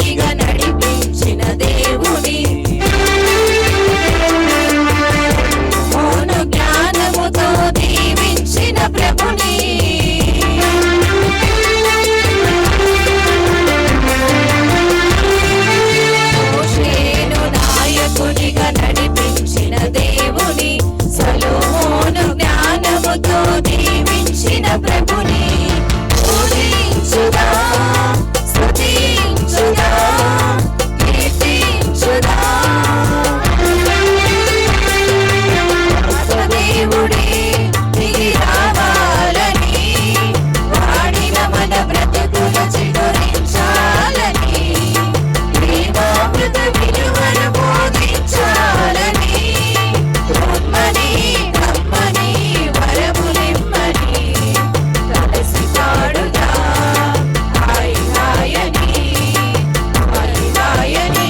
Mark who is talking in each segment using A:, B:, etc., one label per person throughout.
A: నాయకునిగా నడిపించిన దేవుని, మౌన జ్ఞానముతో దీవించిన ప్రభుని, మోషేను నాయకునిగా నడిపించిన దేవుని, సొలొమోను జ్ఞానముతో దీవించిన ప్రభుని పూజించుదా, స్తుతించుదా, కీర్తించుదా. ఆత్మదేవుడే దిగి రావాలని, వాడిన మన బ్రతుకులు చిగురించాలని, ప్రేమామృత విలువను బోధించాలని, రమ్మని రమ్మని వరములిమ్మని కలిసి పాడుదా హాయ్ హాయని, హాయ్ హాయని.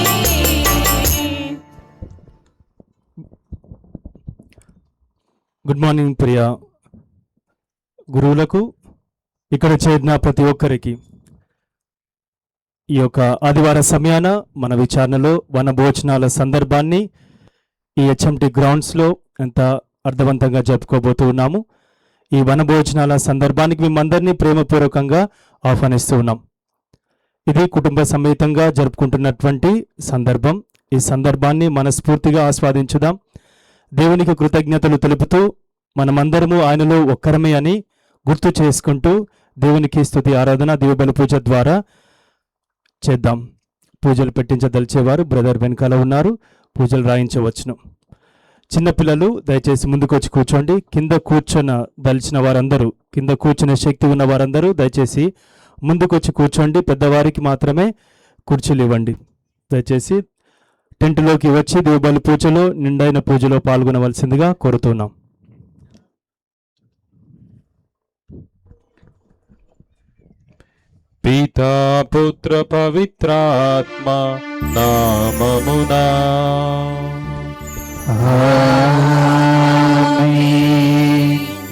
B: గుడ్ మార్నింగ్ ప్రియ గురువులకు, ఇక్కడ చేరిన ప్రతి ఒక్కరికి ఈ యొక్క ఆదివార సమయాన మన విచారణలో వనభోజనాల సందర్భాన్ని ఈ హెచ్ఎంటి గ్రౌండ్స్లో ఎంత అర్థవంతంగా జరుపుకోబోతూ ఉన్నాము. ఈ వనభోజనాల సందర్భానికి మేమందరినీ ప్రేమపూర్వకంగా ఆహ్వానిస్తూ ఉన్నాం. ఇది కుటుంబ సమేతంగా జరుపుకుంటున్నటువంటి సందర్భం. ఈ సందర్భాన్ని మనస్ఫూర్తిగా ఆస్వాదించుదాం. దేవునికి కృతజ్ఞతలు తెలుపుతూ మనమందరము ఆయనలో ఒక్కరమే అని గుర్తు చేసుకుంటూ దేవునికి స్తుతి ఆరాధన దీవబలి పూజ ద్వారా చేద్దాం. పూజలు పెట్టించదలిచేవారు బ్రదర్ వెనకాల ఉన్నారు, పూజలు రాయించవచ్చును. చిన్నపిల్లలు దయచేసి ముందుకు వచ్చి కూర్చోండి. కింద దలిచిన వారందరూ, కింద కూర్చునే శక్తి ఉన్న వారందరూ దయచేసి ముందుకు వచ్చి కూర్చోండి. పెద్దవారికి మాత్రమే కుర్చీలు ఇవ్వండి. దయచేసి టెంట్లోకి వచ్చి దేవుబలి పూజలో నిండైన పూజలో పాల్గొనవలసిందిగా కోరుతున్నాం.
C: పితా పుత్ర పవిత్రాత్మ నామమునా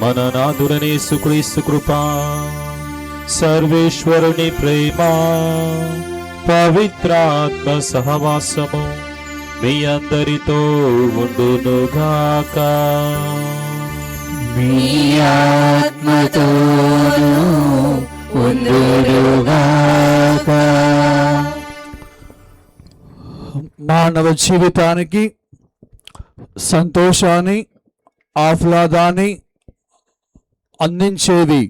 C: మన నాథుడని యేసుక్రీస్తు కృపా, సర్వేశ్వరుని ప్రేమ, పవిత్రాత్మ సహవాసము మీ అందరితో ఉండునుగాక.
A: మీ ఆత్మతోను ఉండునుగాక.
D: మానవ జీవితానికి సంతోషాన్ని, ఆహ్లాదాన్ని అందించేది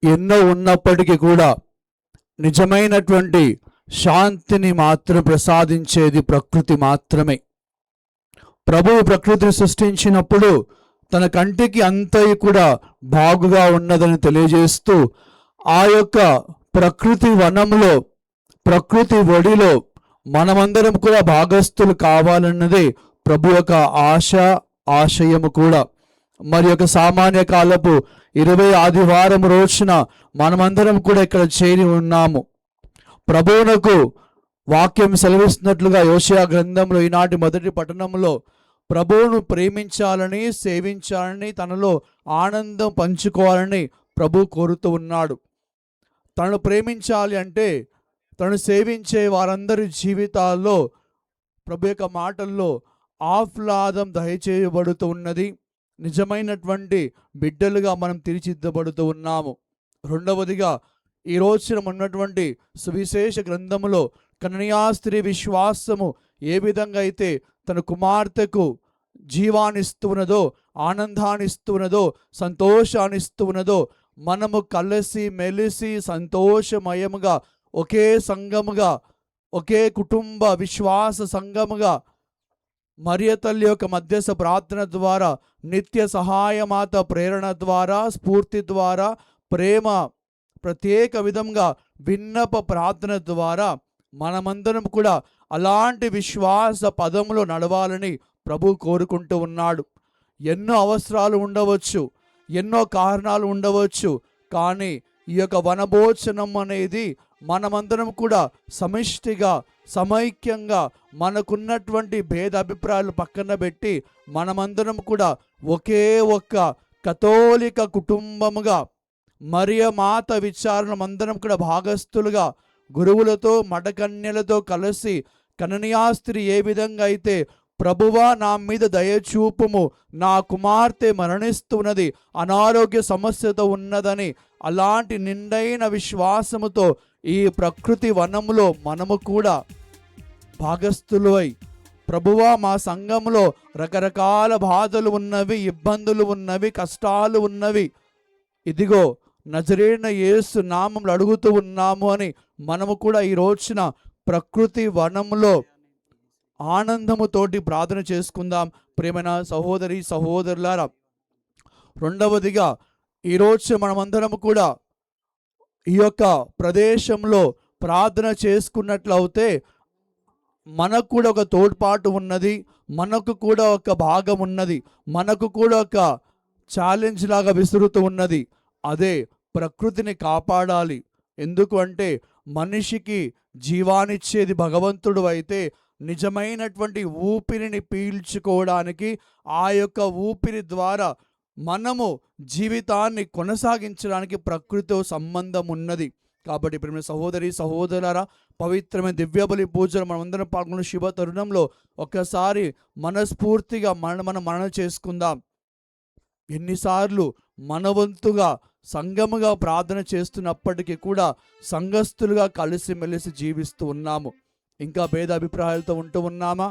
D: ఎన్నో ఉన్నప్పటికీ కూడా నిజమైనటువంటి శాంతిని మాత్రం ప్రసాదించేది ప్రకృతి మాత్రమే. ప్రభువు ప్రకృతిని సృష్టించినప్పుడు తన కంటికి అంతయు కూడా బాగుగా ఉన్నదని తెలియజేస్తూ ఆ యొక్క ప్రకృతి వనంలో, ప్రకృతి ఒడిలో మనమందరం కూడా భాగస్థులు కావాలన్నదే ప్రభు యొక్క ఆశయము కూడా. మరి యొక్క సామాన్య కాలపు 20 ఆదివారం రోజున మనమందరం కూడా ఇక్కడ చేరి ఉన్నాము. ప్రభువునకు వాక్యం సెలవిస్తున్నట్లుగా యోషయా గ్రంథంలో ఈనాటి మొదటి పట్టణంలో ప్రభువును ప్రేమించాలని, సేవించాలని, తనలో ఆనందం పంచుకోవాలని ప్రభు కోరుతూ ఉన్నాడు. తనను ప్రేమించాలి అంటే తను సేవించే వారందరి జీవితాల్లో ప్రభు యొక్క మాటల్లో ఆహ్లాదం దయచేయబడుతూ ఉన్నది. నిజమైనటువంటి బిడ్డలుగా మనం తీర్చిదిద్దబడుతూ ఉన్నాము. రెండవదిగా ఈ రోజున ఉన్నటువంటి సువిశేష గ్రంథములో కన్యాస్త్రీ విశ్వాసము ఏ విధంగా అయితే తన కుమార్తెకు జీవాన్నిస్తున్నదో, ఆనందాన్నిస్తున్నదో, సంతోషాన్నిస్తున్నదో, మనము కలిసి మెలిసి సంతోషమయముగా ఒకే సంఘముగా, ఒకే కుటుంబ విశ్వాస సంఘముగా మరియ తల్లి యొక్క మధ్యస్థ ప్రార్థన ద్వారా, నిత్య సహాయమాత ప్రేరణ ద్వారా, స్ఫూర్తి ద్వారా, ప్రేమ ప్రత్యేక విధంగా విన్నప ప్రార్థన ద్వారా మనమందరం కూడా అలాంటి విశ్వాస పదములో నడవాలని ప్రభు కోరుకుంటూ ఉన్నాడు. ఎన్నో అవసరాలు ఉండవచ్చు, ఎన్నో కారణాలు ఉండవచ్చు, కానీ ఈ యొక్క వనభోజనం అనేది మనమందరం కూడా సమిష్టిగా, సమైక్యంగా మనకున్నటువంటి భేద అభిప్రాయాలు పక్కన పెట్టి మనమందరం కూడా ఒకే ఒక్క కథోలిక కుటుంబముగా, మరియ మాత విచారణ అందరం కూడా భాగస్థులుగా గురువులతో మడకన్యలతో కలిసి కననీయా స్త్రీ ఏ విధంగా అయితే ప్రభువా నా మీద దయచూపుము, నా కుమార్తె మరణిస్తున్నది, అనారోగ్య సమస్యతో ఉన్నదని అలాంటి నిండైన విశ్వాసముతో ఈ ప్రకృతి వనములో మనము కూడా భాగస్థులై, ప్రభువా మా సంఘంలో రకరకాల బాధలు ఉన్నవి, ఇబ్బందులు ఉన్నవి, కష్టాలు ఉన్నవి, ఇదిగో నజరేయుడైన యేసు నామములో అడుగుతూ ఉన్నాము అని మనము కూడా ఈ రోజున ప్రకృతి వనములో ఆనందముతోటి ప్రార్థన చేసుకుందాం. ప్రియమైన సహోదరి సహోదరులారా, రెండవదిగా ఈరోజు మనమందరం కూడా ఈ యొక్క ప్రదేశంలో ప్రార్థన చేసుకున్నట్లయితే మనకు కూడా ఒక తోడ్పాటు ఉన్నది, మనకు కూడా ఒక భాగం ఉన్నది, మనకు కూడా ఒక ఛాలెంజ్ లాగా విసురుతూ ఉన్నది. అదే ప్రకృతిని కాపాడాలి. ఎందుకు అంటే మనిషికి జీవానిచ్చేది భగవంతుడు అయితే నిజమైనటువంటి ఊపిరిని పీల్చుకోవడానికి ఆ యొక్క ఊపిరి ద్వారా మనము జీవితాన్ని కొనసాగించడానికి ప్రకృతితో సంబంధం ఉన్నది. కాబట్టి ప్రియమైన సహోదరి సహోదరులారా, పవిత్రమైన దివ్యబలి పూజలు మనమందరం పాల్గొన్న శుభ తరుణంలో ఒక్కసారి మనస్ఫూర్తిగా మనం చేసుకుందాం. ఎన్నిసార్లు మనవంతుగా సంఘముగా ప్రార్థన చేస్తున్నప్పటికీ కూడా సంఘస్థులుగా కలిసిమెలిసి జీవిస్తూ ఉన్నాము. ఇంకా భేదాభిప్రాయాలతో ఉంటూ ఉన్నామా?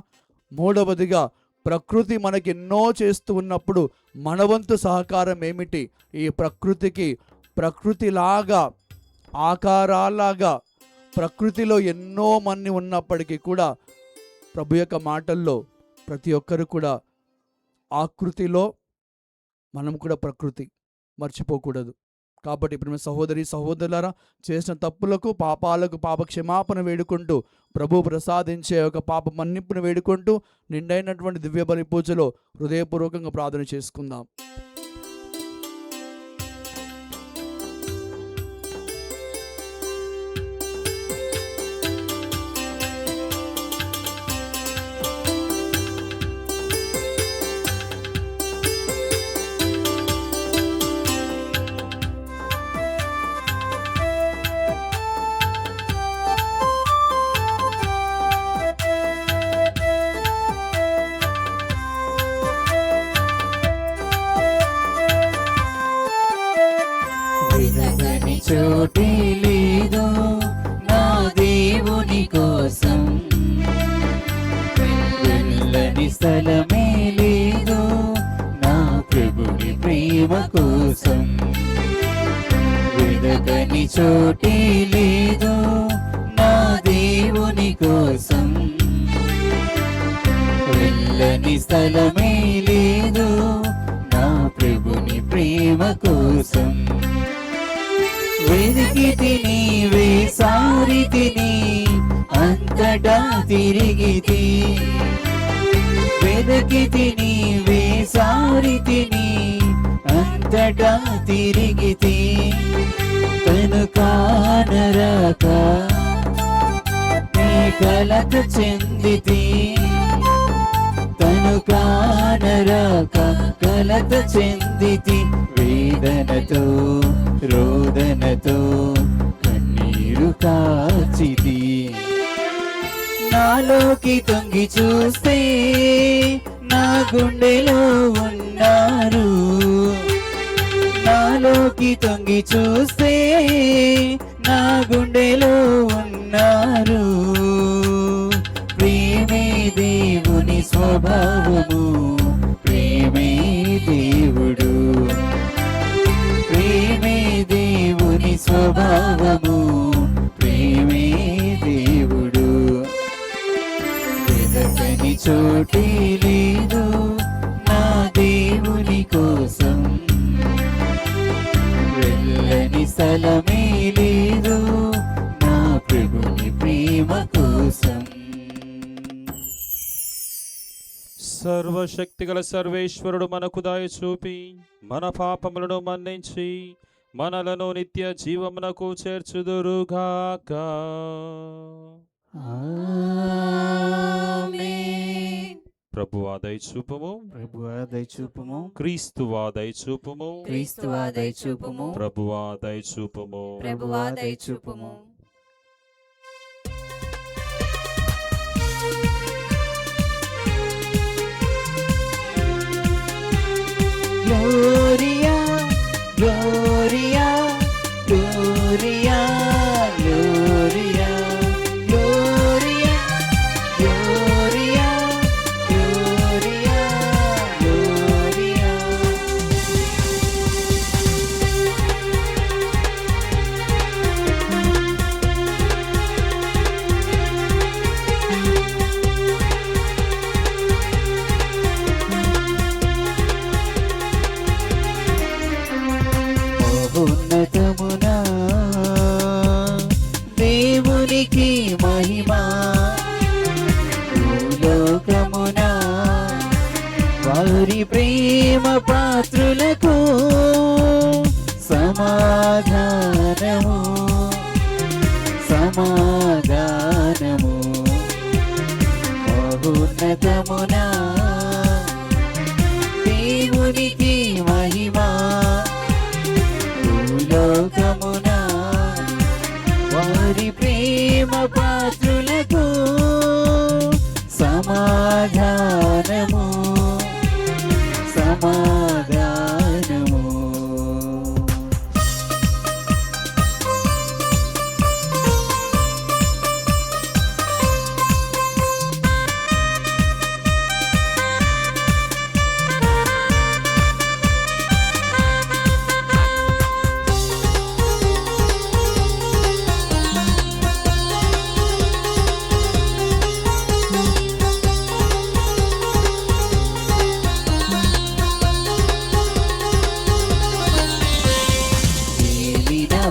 D: మూడవదిగా ప్రకృతి మనకి ఎన్నో చేస్తూ ఉన్నప్పుడు మనవంతు సహకారం ఏమిటి? ఈ ప్రకృతికి ప్రకృతిలాగా ఆకారాలాగా ప్రకృతిలో ఎన్నో మంది ఉన్నప్పటికీ కూడా ప్రభు యొక్క మాటల్లో ప్రతి ఒక్కరు కూడా ఆకృతిలో మనం కూడా ప్రకృతి మర్చిపోకూడదు. కాబట్టి ఇప్పుడు సహోదరి సహోదరులారా, చేసిన తప్పులకు పాపాలకు పాప క్షమాపణ వేడుకుంటూ ప్రభు ప్రసాదించే ఒక పాప మన్నింపును వేడుకుంటూ నిండైనటువంటి దివ్య బలి పూజలో హృదయపూర్వకంగా ప్రార్థన చేసుకుందాం.
A: వెతకని చోటే లేదు నా దేవుని కోసం, వెళ్ళని స్థలమే లేదు నా ప్రభుని ప్రేమ కోసం. వెతకని చోటే లేదు నా దేవుని కోసం, వెళ్ళని స్థలమే లేదు నా ప్రభుని ప్రేమ కోసం. వెతికితిని వేసారితిని అంతటా తిరిగితి, వెతికితిని వేసారితిని అంతటా తిరిగితి. తను కానరాక నీ కలత చెందితి, తను కానరాక కలత చెందితి. వేదనతో రోదనతో కన్నీరు కాచితి. నాలోకి తొంగి చూస్తే నా గుండెలో ఉన్నారు, నాలోకి తొంగి చూస్తే నా గుండెలో ఉన్నారు. ప్రేమే దేవుని స్వభావము, ప్రేమే దేవుడు, ప్రేమే దేవుని స్వభావము, ప్రేమే దేవుడు. వెతకని చోటే లేదు నా దేవుని కోసం, వెళ్ళని స్థలమే లేదు నా ప్రభుని ప్రేమ కోసం.
C: సర్వశక్తిగల సర్వేశ్వరుడు మనకు దయ చూపి మన పాపములను మన్నించి మనలను నిత్య జీవమునకు చేర్చుదురుగాక.
A: ఆమేన్.
C: ప్రభువా దయ చూపుము,
A: ప్రభువా దయ చూపుము,
C: క్రీస్తువా దయ చూపుము,
A: క్రీస్తువా దయ చూపుము,
C: ప్రభువా దయ చూపుము.
A: ప్రభువా దయ చూపుము. వారి ప్రేమ పాత్రులకు సమాధానము సమాధానము మహోన్నతమునా దేవునికి మహిమా భూలోకమునా వారి ప్రేమ పాత్రులకు సమాధానము సమాధానము.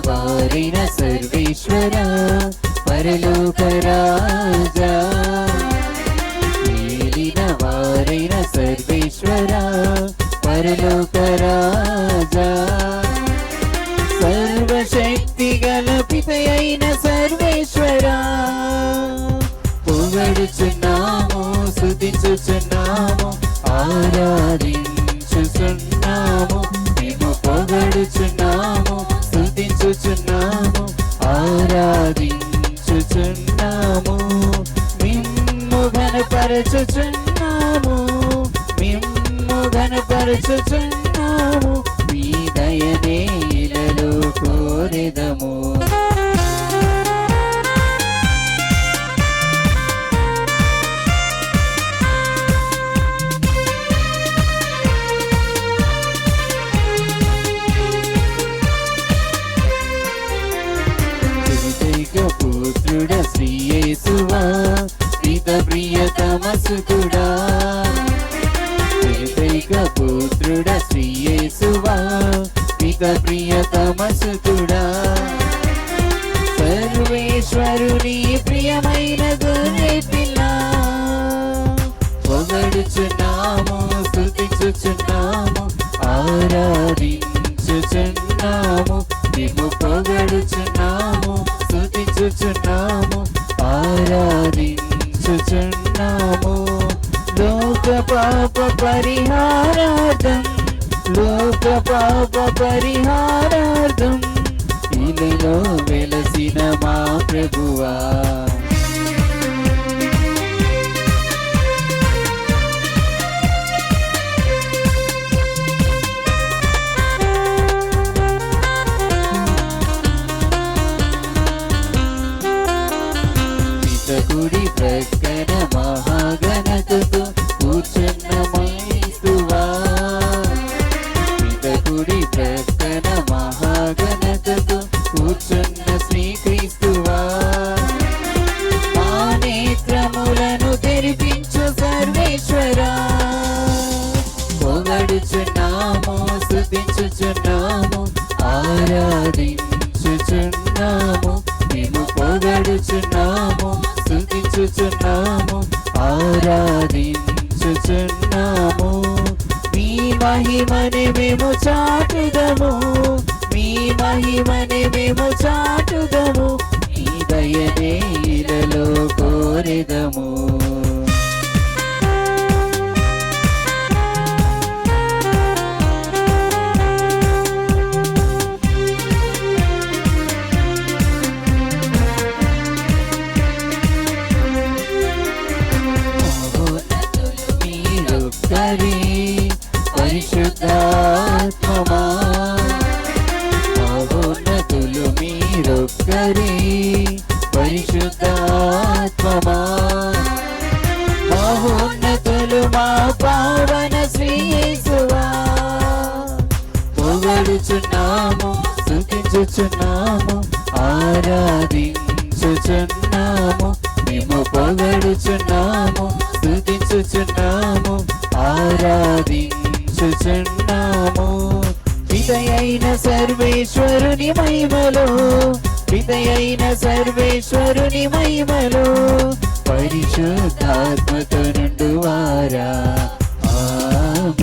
A: వారిన సర్వేశ్వర పరలోక రాజా ఏలిన వారిన సర్వేశ్వర పరలోక రాజా సర్వశక్తి గల పితయైన సర్వేశ్వర పొగడుచున్నాము స్తుతించుచున్నాము ఆరాధించుచున్నాము మేము పొగడుచున్నాము స్తుతించుచున్నాము ఆరాధించుచున్నాము మిమ్ము ఘనపరచుచున్నాము మిమ్ము ఘనపరచుచున్నాము మీ దయనే ఇలలో కోరెదము. పుత్రుడ శ్రీ యేసువా ప్రీత ప్రియతమసుతుడా ఏకైక పుత్రుడ శ్రీ యేసువా ప్రీత ప్రియతమసుతుడా సర్వేశ్వరుని ప్రియమైన గొర్రె పిల్ల పొగడుచున్నాము స్తుతించుచున్నాము ఆరాధించుచున్నాము మేము పొగడుచున్నాము స్తుతించుచున్నాము ఆరాధించుచున్నాము లోక పాప పరిహారార్థం లోక పాప పరిహారార్థం ఇలలో వెలసిన మా ప్రభువా కుడి ప్రక్కన మహాగణతతో కూర్చున్న మైస్తువా కుడి ప్రక్కన మహాగణతతో కూర్చున్న శ్రీక్రీస్తువా మా నేత్రములను తెరిపించు సర్వేశ్వరా పొగడుచున్నాము స్తుతించుచున్నాము ఆరాధించుచున్నాము మేము పొగడుచున్నాము స్తుతించుచున్నాము ఆరాధించుచున్నాము మీ మహిమని మేము చాటుదము మీ మహిమని మేము చాటుదము ఈ దయనే ఇలలో కోరెదము. పరిశుద్ధాత్మమా మహోన్నతులు మీరొక్కరే పరిశుద్ధాత్మమా మహోన్నతులు మా పావన శ్రీ యేసువా పొగడుచున్నాము స్తుతించుచున్నాము ఆరాధించుచున్నాము మేము పొగడుచున్నాము స్తుతించుచున్నాము ఆరాధించుచున్నాము పితయైన సర్వేశ్వరుని మహిమలో పితయైన సర్వేశ్వరుని మహిమలో పరిశుద్ధాత్మతో నుండువారా ఆమేన్.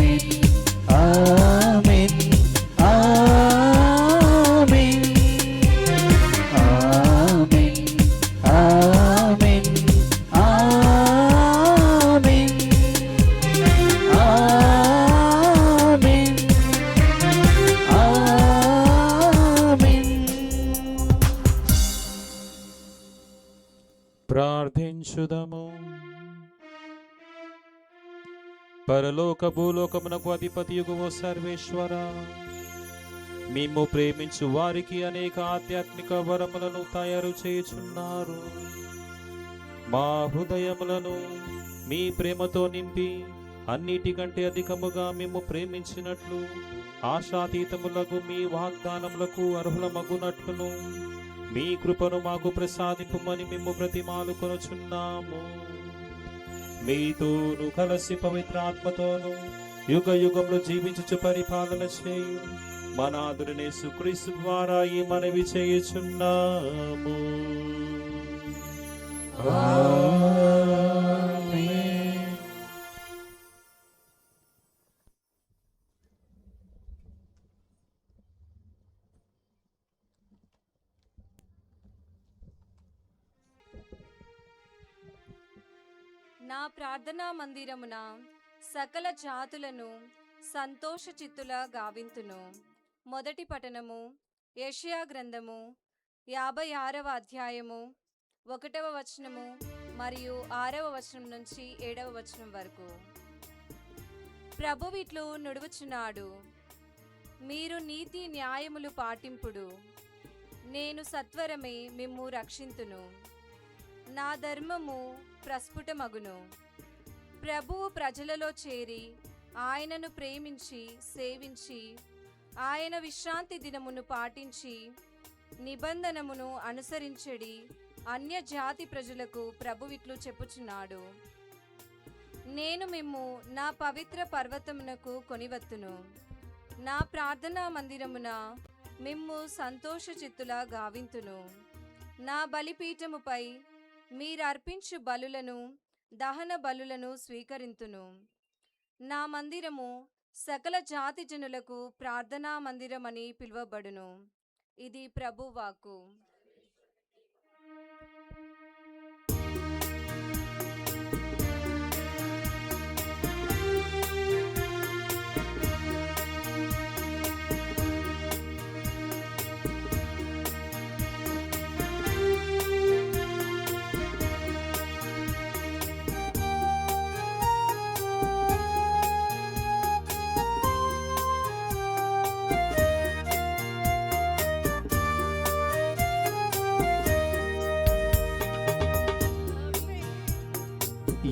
C: పరలోక భూలోకమునకు అధిపతియుగు ఓ సర్వేశ్వర, మేము ప్రేమించు వారికి అనేక ఆధ్యాత్మిక వరములను తయారు చేయుచున్నారు. మా హృదయములను మీ ప్రేమతో నింపి అన్నిటికంటే అధికముగా మేము ప్రేమించినట్లు ఆశాతీతములకు మీ వాగ్దానములకు అర్హులమగునట్లును మీ కృపను మాకు ప్రసాదింపుమని మేము బ్రతిమాలుకొనుచున్నాము. మీతోను కలిసి పవిత్రాత్మతోను యుగ యుగంలో జీవించుచు పరిపాలన చేయు మన నాథుడైన యేసుక్రీస్తు ద్వారా ఈ మనవి చేయుచున్నాము.
E: నా ప్రార్థనా మందిరమున సకల జాతులను సంతోష చిత్తుల గావింతును. మొదటి పఠనము యెషయా గ్రంథము 56వ అధ్యాయము 1వ వచనము మరియు 6వ వచనం నుంచి 7వ వచనం వరకు. ప్రభువు ఇట్లు నుడువుచున్నాడు, మీరు నీతి న్యాయములు పాటింపుడు, నేను సత్వరమే మిమ్ము రక్షింతును, నా ధర్మము ప్రస్ఫుటమగును. ప్రభువు ప్రజలలో చేరి ఆయనను ప్రేమించి సేవించి ఆయన విశ్రాంతి దినమును పాటించి నిబంధనమును అనుసరించడి అన్య జాతి ప్రజలకు ప్రభువిట్లు చెప్పుచున్నాడు, నేను మిమ్ము నా పవిత్ర పర్వతమునకు కొనివత్తును, నా ప్రార్థనా మందిరమున మిమ్ము సంతోష చిత్తులా గావింతును. నా బలిపీఠముపై మీరర్పించు బలులను దహన బలులను స్వీకరింతును. నా మందిరము సకల జాతి జనులకు ప్రార్థనా మందిరమని పిలువబడును. ఇది ప్రభువాక్కు.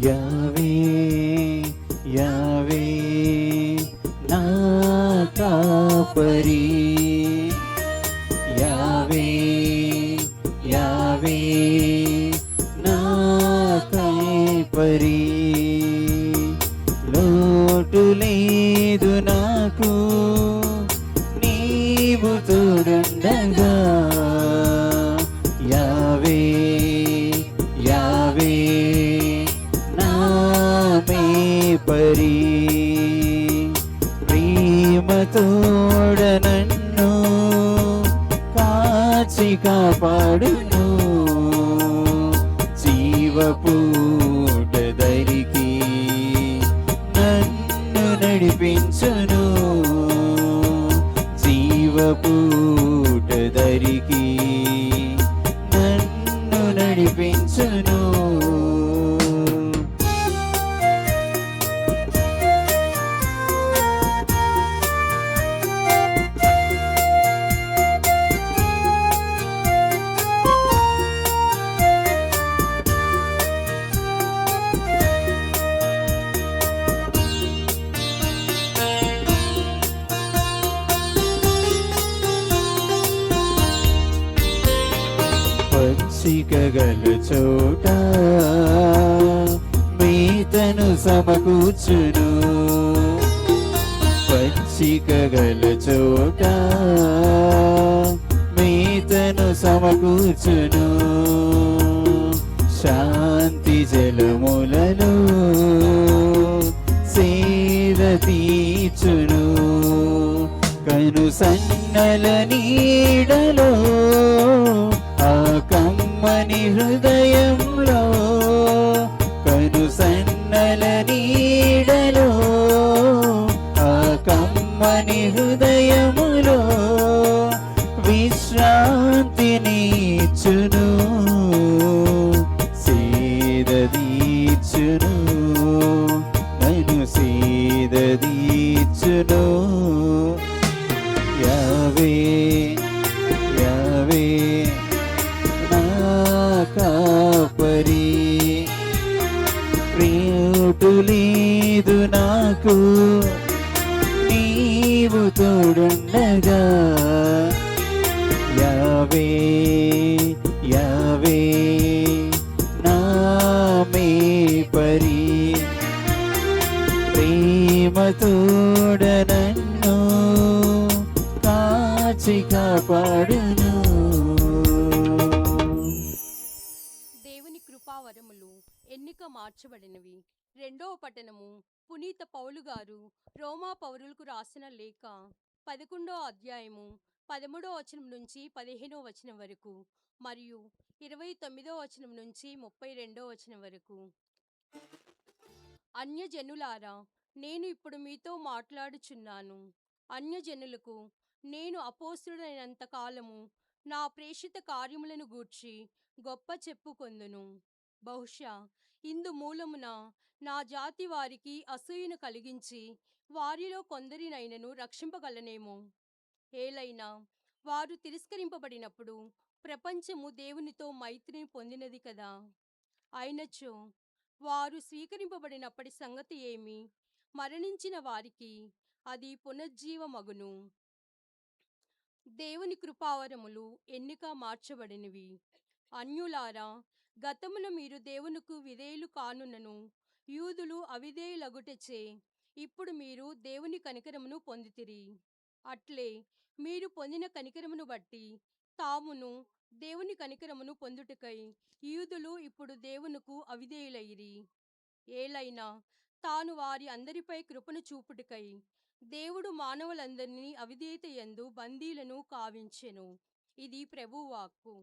A: యావే యావే నా కాపరి, యావే యావే నా కైపరి, లోటు లేదు నాకు నీవు తోడుండగా. యావే యావే పరి, ప్రేమతోడ నన్ను కాచి కాపాడును, జీవపూట దరికి నన్ను నడిపించును, జీవపూట దరికి నన్ను నడిపించును. పచ్చికగల చోట మేతను సమకూర్చును, పచ్చికగల చోట మేతను సమకూర్చును, శాంతి జలములలో సేద తీర్చును, కను సన్నల నీడలో ఆ కమ్మని హృదయంలో, కను సన్నల నీడలో ఆ కమ్మని హృదయములో విశ్రాంతినిచ్చును, సేద తీర్చును. తీర్చును నన్ను సీద తీర్చును యావే యావే నా కాపరి ప్రియుడు లేదు నాకు నీవు తోడుండగా యావే యావే నామే పరి ప్రేమతోడ నన్ను కాచి కాపాడును.
F: దేవుని కృపావరములు ఎన్నిక మార్చబడినవి. రెండవ పట్టణము. పునీత పౌలు గారు రోమా పౌరులకు రాసిన లేఖ 11వ అధ్యాయము 13వ వచనం నుంచి 15వ వచనం వరకు మరియు 29వ వచనం నుంచి 32వ వచనం వరకు. అన్యజనులారా, నేను ఇప్పుడు మీతో మాట్లాడుచున్నాను. అన్యజనులకు నేను అపోస్తుడైనంత కాలము నా ప్రేషిత కార్యములను గూర్చి గొప్ప చెప్పుకొందును. బహుశా ఇందు మూలమున నా జాతి వారికి అసూయను కలిగించి వారిలో కొందరినైనను రక్షింపగలనేమో. ఏలైనా వారు తిరస్కరింపబడినప్పుడు ప్రపంచము దేవునితో మైత్రిని పొందినది కదా. అయినచో వారు స్వీకరింపబడినప్పటి సంగతి ఏమి? మరణించిన వారికి అది పునర్జీవమగును. దేవుని కృపావరములు ఎన్నిక మార్చబడినవి. అన్యులారా, గతమున మీరు దేవునికి విధేయులు కానున్నను యూదులు అవిధేయులగుటచే ఇప్పుడు మీరు దేవుని కనికరమును పొందితిరి. అట్లే మీరు పొందిన కనికరమును బట్టి తామును దేవుని కనికరమును పొందుటకై యూదులు ఇప్పుడు దేవునకు అవిధేయులైరి. ఏలైనా తాను వారి అందరిపై కృపను చూపుటకై దేవుడు మానవులందరినీ అవిధేయత యందు బందీలను కావించెను. ఇది ప్రభువు వాక్కు.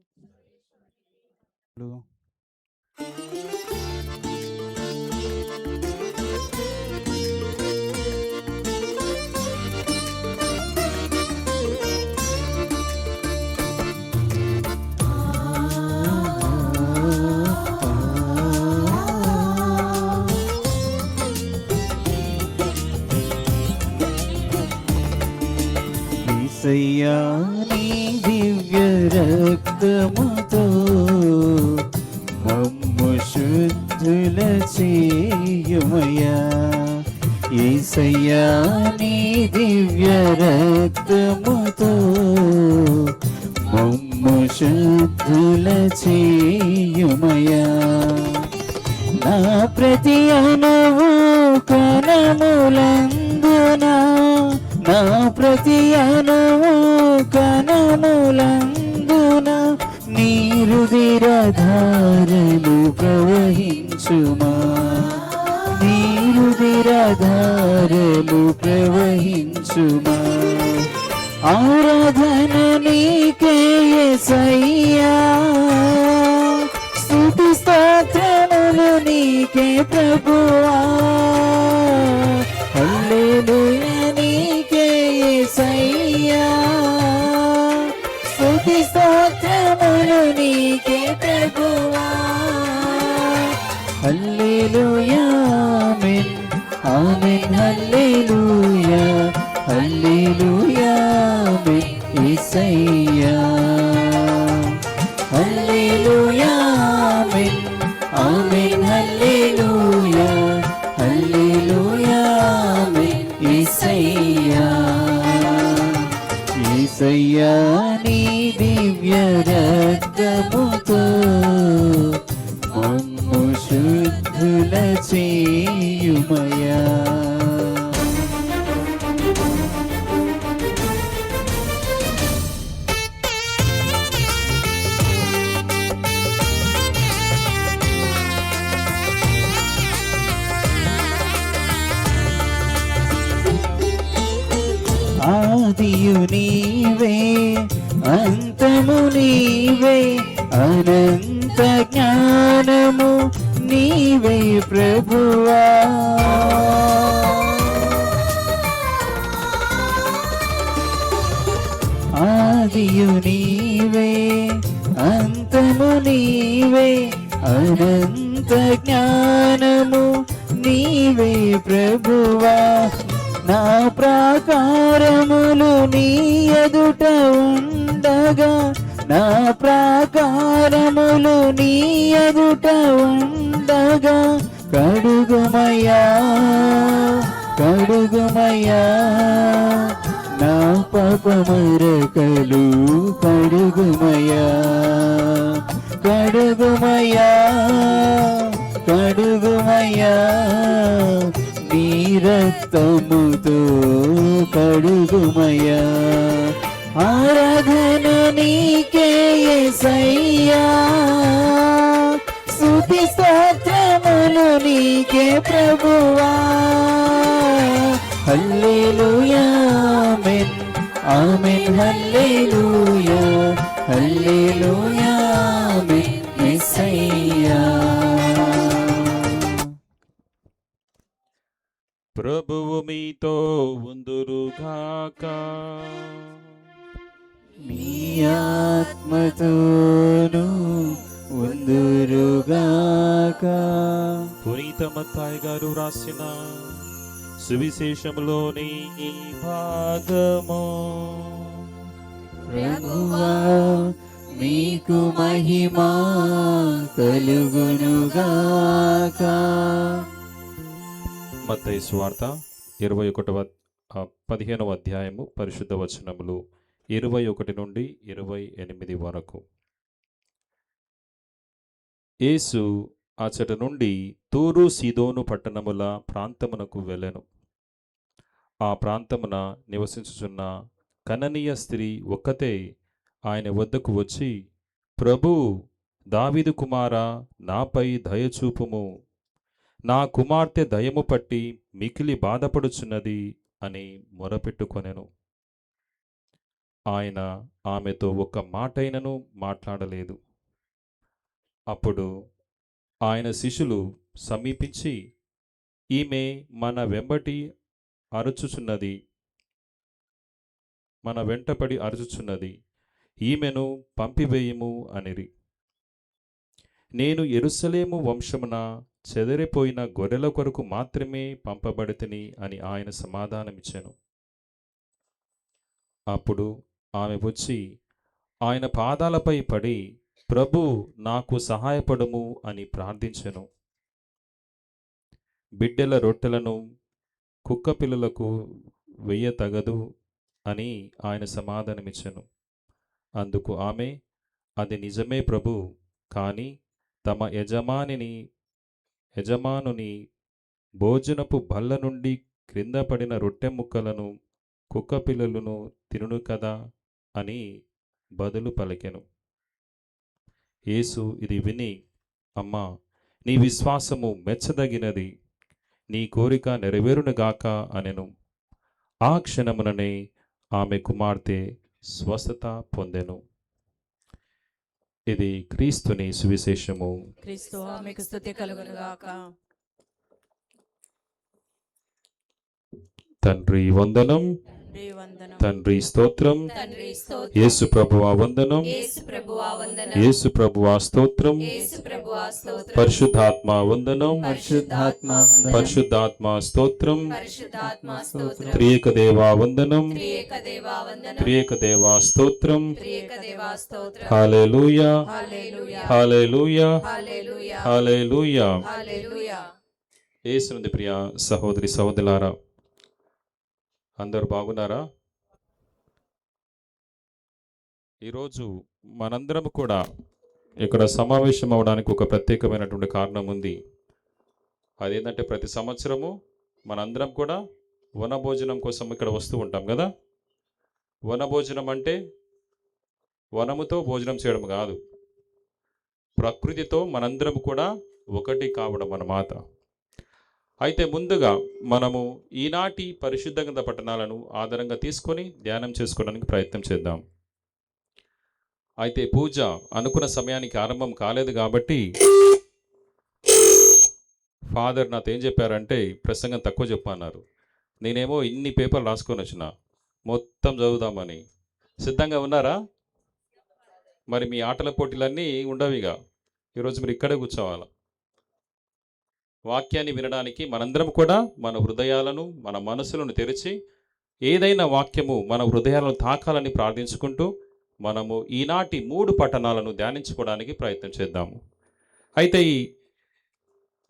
A: యేసయ్యా నీ దివ్య రక్తముతో మమ్ము శుద్ధుల చేయుమయ్యా. యేసయ్యా నీ దివ్య రక్తముతో మమ్ము శుద్ధుల చేయుమయ్యా. నా ప్రతి అణువు కణములందున నా ప్రతి అణువు కణములందున నీ రుధిరధారలు ప్రవహించుమా. నీ రుధిరధారలు ప్రవహించుమా. ఆరాధన నీకే యేసయ్యా, స్తుతి స్తోత్రములు నీకే ప్రభువా. హల్లెలూయా నీకే యేసయ్యా, స్తుతి స్తోత్రములు నీకే ప్రభువా. హల్లెలూయా ఆమేన్ ఆమేన్ హల్లెలూయా హల్లెలూయా ఆమేన్ యేసయ్యా. హల్లెలూయా ఆమేన్ ఆమేన్ హల్లెలూయా హల్లెలూయా ఆమేన్ యేసయ్యా. యేసయ్యా నీ దివ్య రక్తముతో మమ్ము శుద్ధుల చేయుమయ్యా. ఆదియు నీవే అంతము నీవే అనంత జ్ఞానము నీవే ప్రభువా. ఆదియు నీవే అంతము నీవే అనంత జ్ఞానము ప్రభువా నా ప్రాకారములు నీ ఎదుట ఉండగా నా ప్రాకారములు నీ ఎదుట ఉండగా కడుగుమయ్యా కడుగుమయ్యా నా పాపమరకలు కడుగుమయ్యా కడుగుమయ్యా కడుగుమయ్యా నీ రక్తముతో కడుగుమయ్యా ఆరాధన నీకే యేసయ్యా స్తుతి స్తోత్రములు నీకే ప్రభువా హల్లెలూయా ఆమేన్ ఆమేన్ హల్లెలూయా హల్లెలూయా ఆమేన్ యేసయ్యా
C: ప్రభువు మీతో ఉందురుగాక.
A: మీ ఆత్మతోను ఉందురుగాక.
C: పునీత మత్తాయి గారు రాసిన సువిశేషములోని ఈ భాగము.
A: ప్రభువా మీకు మహిమా కలుగునుగాక.
C: మత్తయి సువార్త 15వ అధ్యాయము పరిశుద్ధ వచనములు 21 నుండి 28 వరకు. యేసు అచట నుండి తూరు సీదోను పట్టణముల ప్రాంతమునకు వెళ్ళెను. ఆ ప్రాంతమున నివసించుచున్న కననీయ స్త్రీ ఒక్కతే ఆయన వద్దకు వచ్చి, ప్రభూ, దావీదు కుమారా, నాపై దయచూపుము, నా కుమార్తె దయము పట్టి మికిలి బాధపడుచున్నది అని మొరపెట్టుకొనెను. ఆయన ఆమెతో ఒక్క మాటైనను మాట్లాడలేదు. అప్పుడు ఆయన శిష్యులు సమీపించి, ఈమె మన వెంటపడి అరుచుచున్నది, ఈమెను పంపివేయుము అనిరి. నేను యెరూషలేము వంశమున చెదరిపోయిన గొర్రెల కొరకు మాత్రమే పంపబడితిని అని ఆయన సమాధానమిచ్చెను. అప్పుడు ఆమె వచ్చి ఆయన పాదాలపై పడి, ప్రభు, నాకు సహాయపడుము అని ప్రార్థించెను. బిడ్డల రొట్టెలను కుక్కపిల్లలకు వెయ్యతగదు అని ఆయన సమాధానమిచ్చెను. అందుకు ఆమె, అది నిజమే ప్రభు, కానీ తమ యజమానుని భోజనపు బల్ల నుండి క్రింద పడిన రొట్టె ముక్కలను కుక్కపిల్లలను తినును కదా అని బదులు పలికెను. యేసు ఇది విని, అమ్మా, నీ విశ్వాసము మెచ్చదగినది, నీ కోరిక నెరవేరునుగాక అనెను. ఆ క్షణముననే ఆమె కుమార్తె స్వస్థత పొందెను. ఇది క్రీస్తుని సువిశేషము.
G: క్రీస్తు మీకు స్తుతి కలుగునుగాక.
C: తండ్రి వందనం,
G: తండ్రి వందనం,
C: తండ్రి స్తోత్రం,
G: తండ్రి స్తోత్రం,
C: యేసు ప్రభువా వందనం,
G: యేసు ప్రభువా వందనం,
C: యేసు ప్రభువా స్తోత్రం,
G: యేసు ప్రభువా స్తోత్రం,
C: పరిశుద్ధాత్మ వందనం,
A: పరిశుద్ధాత్మ వందనం,
C: పరిశుద్ధాత్మ స్తోత్రం,
G: పరిశుద్ధాత్మ స్తోత్రం,
C: త్రియక దేవా వందనం,
G: త్రియక దేవా వందనం,
C: త్రియక దేవా స్తోత్రం.
G: త్రియక దేవా స్తోత్రం.
C: హల్లెలూయా,
G: హల్లెలూయా,
C: హల్లెలూయా,
G: హల్లెలూయా,
C: హల్లెలూయా.
G: హల్లెలూయా.
C: యేసునందు ప్రియ సహోదరి సహోదరులారా, అందరూ బాగున్నారా? ఈరోజు మనందరం కూడా ఇక్కడ సమావేశం అవడానికి ఒక ప్రత్యేకమైనటువంటి కారణం ఉంది. అదేంటంటే ప్రతి సంవత్సరము మనందరం కూడా వనభోజనం కోసం ఇక్కడ వస్తూ ఉంటాం కదా. వనభోజనం అంటే వనముతో భోజనం చేయడం కాదు, ప్రకృతితో మనందరం కూడా ఒకటి కావడం అన్నమాట. అయితే ముందుగా మనము ఈనాటి పరిశుద్ధ గ్రంథ పట్టణాలను ఆధారంగా తీసుకొని ధ్యానం చేసుకోవడానికి ప్రయత్నం చేద్దాం. అయితే పూజ అనుకున్న సమయానికి ఆరంభం కాలేదు కాబట్టి ఫాదర్ నాతో ఏం చెప్పారంటే ప్రసంగం తక్కువ చెప్పన్నారు. నేనేమో ఇన్ని పేపర్లు రాసుకొని వచ్చిన మొత్తం చదువుదామని. సిద్ధంగా ఉన్నారా? మరి మీ ఆటల పోటీలన్నీ ఉండవిగా, ఈరోజు మీరు ఇక్కడే కూర్చోవాలా. వాక్యాన్ని వినడానికి మనందరం కూడా మన హృదయాలను మన మనసులను తెరిచి ఏదైనా వాక్యము మన హృదయాలను తాకాలని ప్రార్థించుకుంటూ మనము ఈనాటి 3 పట్టణాలను ధ్యానించుకోవడానికి ప్రయత్నం చేద్దాము. అయితే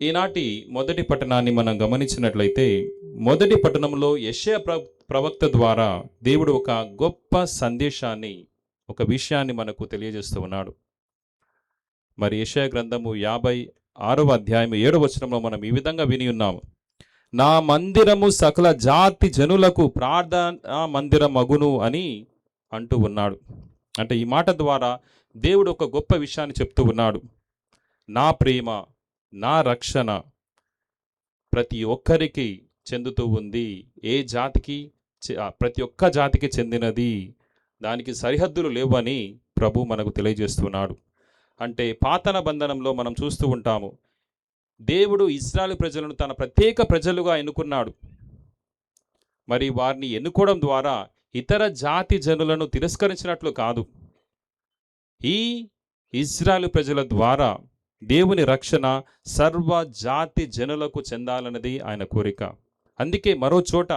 C: ఈనాటి మొదటి పట్టణాన్ని మనం గమనించినట్లయితే మొదటి పట్టణంలో యెషయా ప్రవక్త ద్వారా దేవుడు ఒక గొప్ప సందేశాన్ని, ఒక విషయాన్ని మనకు తెలియజేస్తూ ఉన్నాడు. మరి యెషయా గ్రంథము 56వ అధ్యాయం 7వ వచనంలో మనం ఈ విధంగా విని ఉన్నాము. నా మందిరము సకల జాతి జనులకు ప్రార్థనా మందిరం మగును అని అంటూ ఉన్నాడు. అంటే ఈ మాట ద్వారా దేవుడు ఒక గొప్ప విషయాన్ని చెప్తూ ఉన్నాడు. నా ప్రేమ, నా రక్షణ ప్రతి ఒక్కరికి చెందుతూ ఉంది. ఏ జాతికి, ప్రతి ఒక్క జాతికి చెందినది, దానికి సరిహద్దులు లేవని ప్రభు మనకు తెలియజేస్తున్నాడు. అంటే పాత బంధనంలో మనం చూస్తూ ఉంటాము, దేవుడు ఇశ్రాయేలు ప్రజలను తన ప్రత్యేక ప్రజలుగా ఎన్నుకున్నాడు. మరి వారిని ఎన్నుకోవడం ద్వారా ఇతర జాతి జనులను తిరస్కరించినట్లు కాదు. ఈ ఇశ్రాయేలు ప్రజల ద్వారా దేవుని రక్షణ సర్వ జాతి జనులకు చెందాలన్నది ఆయన కోరిక. అందుకే మరో చోట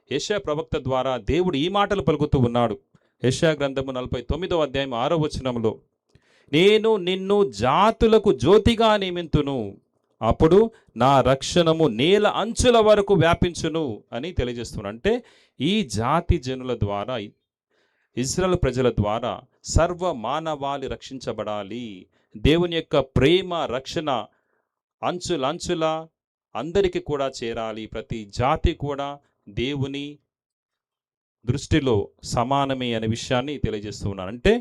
C: యెషయా ప్రవక్త ద్వారా దేవుడు ఈ మాటలు పలుకుతూ ఉన్నాడు. యెషయా గ్రంథము 49వ అధ్యాయం 6వ వచనంలో, నేను నిన్ను జాతులకు జ్యోతిగా నియమింతును, అప్పుడు నా రక్షణము నేల అంచుల వరకు వ్యాపించును అని తెలియజేస్తున్నాడు. అంటే ఈ జాతి జనుల ద్వారా, ఇశ్రాయేలు ప్రజల ద్వారా సర్వ మానవాళి రక్షించబడాలి. దేవుని యొక్క ప్రేమ, రక్షణ అంచులంచుల అందరికీ కూడా చేరాలి. ప్రతి జాతి కూడా దేవుని దృష్టిలో సమానమే అనే విషయాన్ని తెలియజేస్తున్నాను. అంటే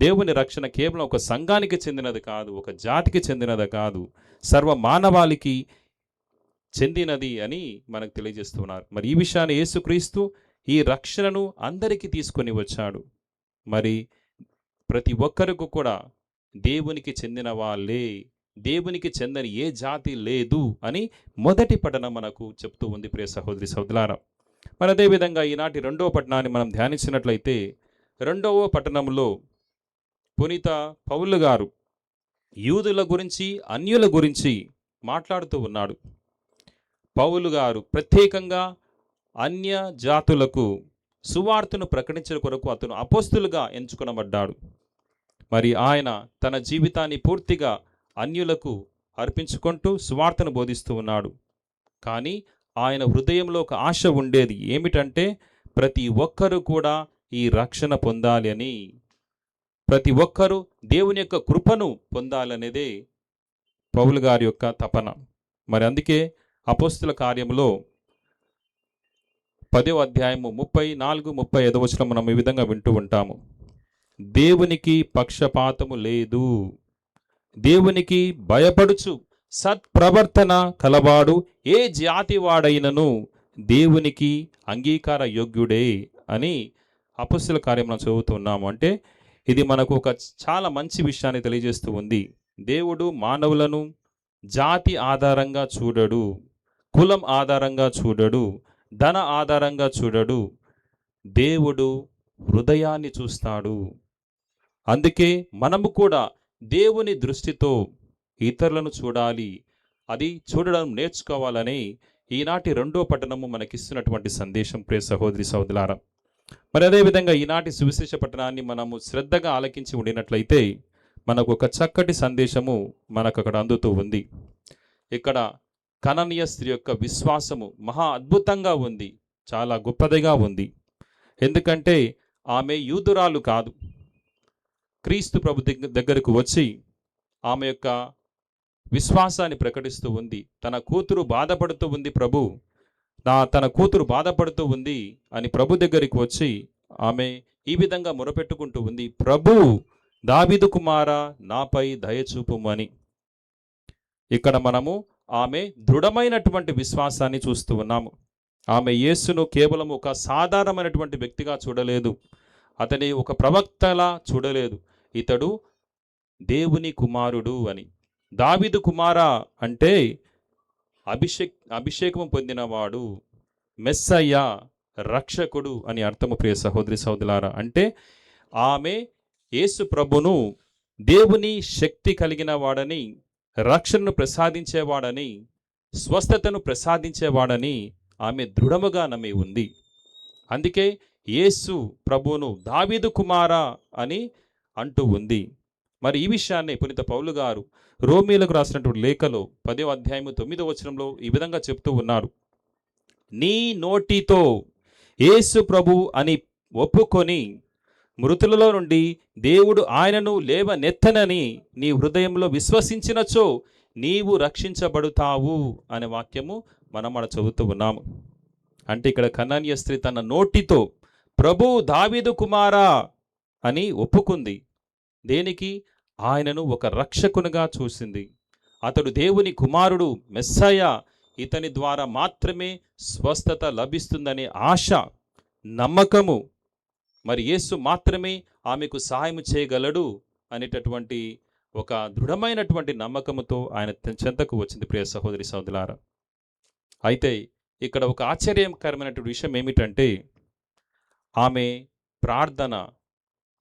C: దేవుని రక్షణ కేవలం ఒక సంఘానికి చెందినది కాదు, ఒక జాతికి చెందినది కాదు, సర్వ మానవాళికి చెందినది అని మనకు తెలియజేస్తున్నారు. మరి ఈ విషయాన్ని యేసుక్రీస్తు ఈ రక్షణను అందరికీ తీసుకొని వచ్చాడు. మరి ప్రతి ఒక్కరికి కూడా దేవునికి చెందిన వాళ్ళే, దేవునికి చెందని ఏ జాతి లేదు అని మొదటి పట్టణం మనకు చెప్తూ ఉంది. ప్రియ సహోదరి సహోదరులారా, మరి అదేవిధంగా ఈనాటి 2వ పట్టణాన్ని మనం ధ్యానించినట్లయితే 2వ పట్టణంలో పునీత పౌలు గారు యూదుల గురించి, అన్యుల గురించి మాట్లాడుతూ ఉన్నాడు. పౌలు గారు ప్రత్యేకంగా అన్య జాతులకు సువార్తను ప్రకటించిన కొరకు అతను అపోస్తులుగా ఎంచుకొనబడ్డాడు. మరి ఆయన తన జీవితాన్ని పూర్తిగా అన్యులకు అర్పించుకుంటూ సువార్తను బోధిస్తూ ఉన్నాడు. కానీ ఆయన హృదయంలో ఒక ఆశ ఉండేది. ఏమిటంటే ప్రతి ఒక్కరూ కూడా ఈ రక్షణ పొందాలి అని, ప్రతి ఒక్కరూ దేవుని యొక్క కృపను పొందాలనేదే పౌలు గారి యొక్క తపన. మరి అందుకే అపోస్తుల కార్యములో 10వ అధ్యాయము 34-35 వచనం మనం ఈ విధంగా వింటూ ఉంటాము. దేవునికి పక్షపాతము లేదు, దేవునికి భయపడుచు సత్ప్రవర్తన కలవాడు ఏ జాతి వాడైనను దేవునికి అంగీకార యోగ్యుడే అని అపోస్తుల కార్యములను చదువుతున్నాము. అంటే ఇది మనకు ఒక చాలా మంచి విషయాన్ని తెలియజేస్తూ ఉంది. దేవుడు మానవులను జాతి ఆధారంగా చూడడు, కులం ఆధారంగా చూడడు, ధన ఆధారంగా చూడడు. దేవుడు హృదయాన్ని చూస్తాడు. అందుకే మనము కూడా దేవుని దృష్టితో ఇతరులను చూడాలి, అది చూడడం నేర్చుకోవాలని ఈనాటి 2వ పట్టణము మనకిస్తున్నటువంటి సందేశం. ప్రియ సహోదరి సహోదరులారా, మరి అదేవిధంగా ఈనాటి సువిశేష పట్టణాన్ని మనము శ్రద్ధగా ఆలకించి ఉండినట్లయితే మనకు ఒక చక్కటి సందేశము మనకు అక్కడ అందుతూ ఉంది. ఇక్కడ కననీయ స్త్రీ యొక్క విశ్వాసము మహా అద్భుతంగా ఉంది, చాలా గొప్పదిగా ఉంది. ఎందుకంటే ఆమె యూదురాలు కాదు. క్రీస్తు ప్రభు దగ్గరకు వచ్చి ఆమె యొక్క విశ్వాసాన్ని ప్రకటిస్తూ ఉంది. తన కూతురు బాధపడుతూ ఉంది, తన కూతురు బాధపడుతూ ఉంది అని ప్రభు దగ్గరికి వచ్చి ఆమె ఈ విధంగా మొరపెట్టుకుంటూ ఉంది, ప్రభు, దావీదు కుమారా, నాపై దయచూపుమని. ఇక్కడ మనము ఆమె దృఢమైనటువంటి విశ్వాసాన్ని చూస్తూ ఉన్నాము. ఆమె యేసును కేవలం ఒక సాధారణమైనటువంటి వ్యక్తిగా చూడలేదు, అతని ఒక ప్రవక్తలా చూడలేదు. ఇతడు దేవుని కుమారుడు అని. దావీదు కుమారా అంటే అభిషేకం పొందినవాడు, మెస్సయ్య, రక్షకుడు అని అర్థము. ప్రియ సహోదరి సహోదరులారా, అంటే ఆమె యేసు ప్రభును దేవుని శక్తి కలిగిన వాడని, రక్షణను ప్రసాదించేవాడని, స్వస్థతను ప్రసాదించేవాడని ఆమె దృఢముగా నమ్మి ఉంది. అందుకే యేసు ప్రభువును దావీదు కుమారా అని అంటూ ఉంది. మరి ఈ విషయాన్ని పునీత పౌలు గారు రోమీలకు రాసినటువంటి లేఖలో 10వ అధ్యాయము 9వ వచనంలో ఈ విధంగా చెప్తూ ఉన్నారు. నీ నోటితో యేసు ప్రభు అని ఒప్పుకొని మృతులలో నుండి దేవుడు ఆయనను లేవనెత్తనని నీ హృదయంలో విశ్వసించినచో నీవు రక్షించబడుతావు అనే వాక్యము మనం అక్కడ చదువుతూ ఉన్నాము. అంటే ఇక్కడ కనానీయ స్త్రీ తన నోటితో ప్రభు దావీదు కుమారా అని ఒప్పుకుంది. దేనికి? ఆయనను ఒక రక్షకునిగా చూసింది. అతడు దేవుని కుమారుడు, మెస్సయ, ఇతని ద్వారా మాత్రమే స్వస్థత లభిస్తుందనే ఆశ, నమ్మకము, మరి యేసు మాత్రమే ఆమెకు సహాయం చేయగలడు అనేటటువంటి ఒక దృఢమైనటువంటి నమ్మకముతో ఆయన చెంతకు వచ్చింది. ప్రియ సహోదరి సహోదరులారా, అయితే ఇక్కడ ఒక ఆశ్చర్యకరమైనటువంటి విషయం ఏమిటంటే ఆమె ప్రార్థన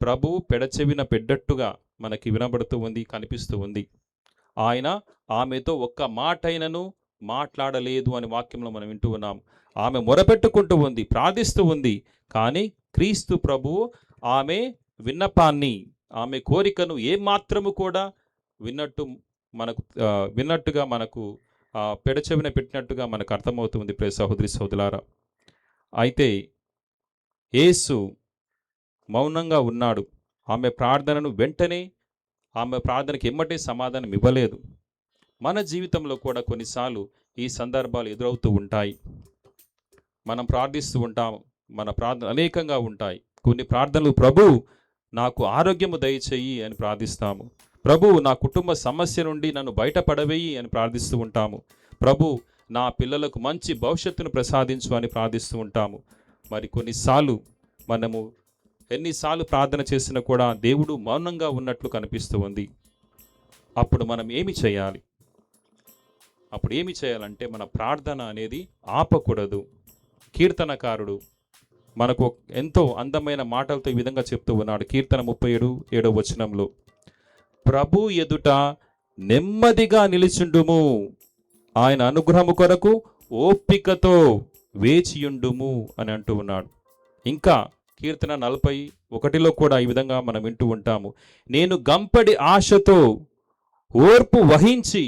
C: ప్రభు పెడచెవిన పెడ్డట్టుగా మనకి వినబడుతూ ఉంది, కనిపిస్తూ ఉంది. ఆయన ఆమెతో ఒక్క మాటైనను మాట్లాడలేదు అని వాక్యంలో మనం వింటూ ఉన్నాం. ఆమె మొరపెట్టుకుంటూ ఉంది, ప్రార్థిస్తూ ఉంది. కానీ క్రీస్తు ప్రభువు ఆమె విన్నపాన్ని, ఆమె కోరికను ఏమాత్రము కూడా విన్నట్టుగా మనకు పెడచెవిన పెట్టినట్టుగా మనకు అర్థమవుతుంది. ప్రియ సహోదరి సహోదరులారా, అయితే యేసు మౌనంగా ఉన్నాడు. ఆమె ప్రార్థనను వెంటనే, ఆమె ప్రార్థనకి ఎమ్మటే సమాధానం ఇవ్వలేదు. మన జీవితంలో కూడా కొన్నిసార్లు ఈ సందర్భాలు ఎదురవుతూ ఉంటాయి. మనం ప్రార్థిస్తూ ఉంటాము, మన ప్రార్థన అనేకంగా ఉంటాయి. కొన్ని ప్రార్థనలు ప్రభు నాకు ఆరోగ్యము దయచేయి అని ప్రార్థిస్తాము. ప్రభు నా కుటుంబ సమస్య నుండి నన్ను బయటపడవేయి అని ప్రార్థిస్తూ ఉంటాము. ప్రభు నా పిల్లలకు మంచి భవిష్యత్తును ప్రసాదించు అని ప్రార్థిస్తూ ఉంటాము. మరి కొన్నిసార్లు మనము ఎన్నిసార్లు ప్రార్థన చేసినా కూడా దేవుడు మౌనంగా ఉన్నట్లు కనిపిస్తూ ఉంది. అప్పుడు మనం ఏమి చేయాలి? అప్పుడు ఏమి చేయాలంటే మన ప్రార్థన అనేది ఆపకూడదు. కీర్తనకారుడు మనకు ఎంతో అందమైన మాటలతో ఈ విధంగా చెప్తూ ఉన్నాడు. కీర్తన 37:7 వచనంలో, ప్రభు ఎదుట నెమ్మదిగా నిలిచుండుము, ఆయన అనుగ్రహము కొరకు ఓపికతో వేచియుండుము అని అంటూ ఉన్నాడు. ఇంకా కీర్తన 41లో కూడా ఈ విధంగా మనం వింటూ ఉంటాము. నేను గంపడి ఆశతో ఓర్పు వహించి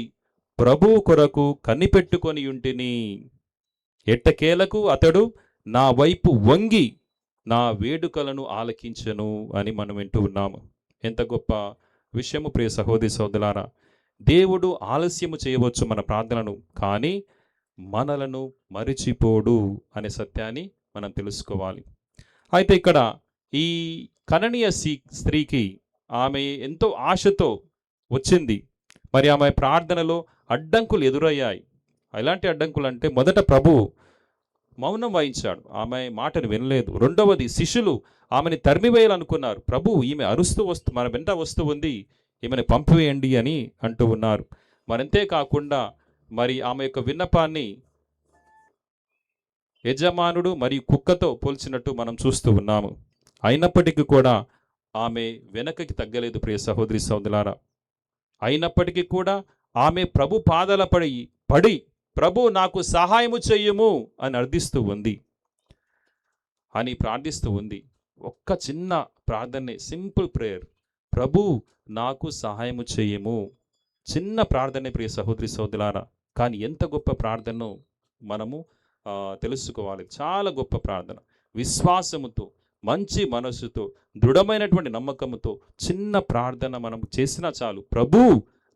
C: ప్రభువు కొరకు కనిపెట్టుకొని ఉంటిని, ఎట్టకేలకు అతడు నా వైపు వంగి నా వేడుకలను ఆలకించెను అని మనం వింటూ ఉన్నాము. ఎంత గొప్ప విషయము ప్రియ సహోదరి సహోదరులారా. దేవుడు ఆలస్యము చేయవచ్చు మన ప్రార్థనను, కానీ మనలను మరిచిపోడు అనే సత్యాన్ని మనం తెలుసుకోవాలి. అయితే ఇక్కడ ఈ కననీయ స్త్రీకి ఆమె ఎంతో ఆశతో వచ్చింది. మరి ఆమె ప్రార్థనలో అడ్డంకులు ఎదురయ్యాయి. ఎలాంటి అడ్డంకులు అంటే, మొదట ప్రభు మౌనం వహించాడు, ఆమె మాటను వినలేదు. రెండవది, శిష్యులు ఆమెని తరిమివేయాలనుకున్నారు. ప్రభు ఈమె అరుస్తూ మన వెంట వస్తూ ఉంది, ఈమెను పంపివేయండి అని అంటూ ఉన్నారు. మరంతే కాకుండా మరి ఆమె యొక్క విన్నపాన్ని యజమానుడు మరియు కుక్కతో పోల్చినట్టు మనం చూస్తూ ఉన్నాము. అయినప్పటికీ కూడా ఆమె వెనకకి తగ్గలేదు. ప్రియ సహోదరి సహోదరులారా, అయినప్పటికీ కూడా ఆమె ప్రభు పాదాల పడి ప్రభు నాకు సహాయము చెయ్యము అని అర్థిస్తూ ఉంది, అని ప్రార్థిస్తూ ఉంది. ఒక్క చిన్న ప్రార్థనే, సింపుల్ ప్రేయర్, ప్రభు నాకు సహాయము చెయ్యము. చిన్న ప్రార్థనే ప్రియ సహోదరి సహోదరులారా, కానీ ఎంత గొప్ప ప్రార్థనో మనము తెలుసుకోవాలి. చాలా గొప్ప ప్రార్థన. విశ్వాసముతో, మంచి మనసుతో, దృఢమైనటువంటి నమ్మకముతో చిన్న ప్రార్థన మనం చేసినా చాలు. ప్రభు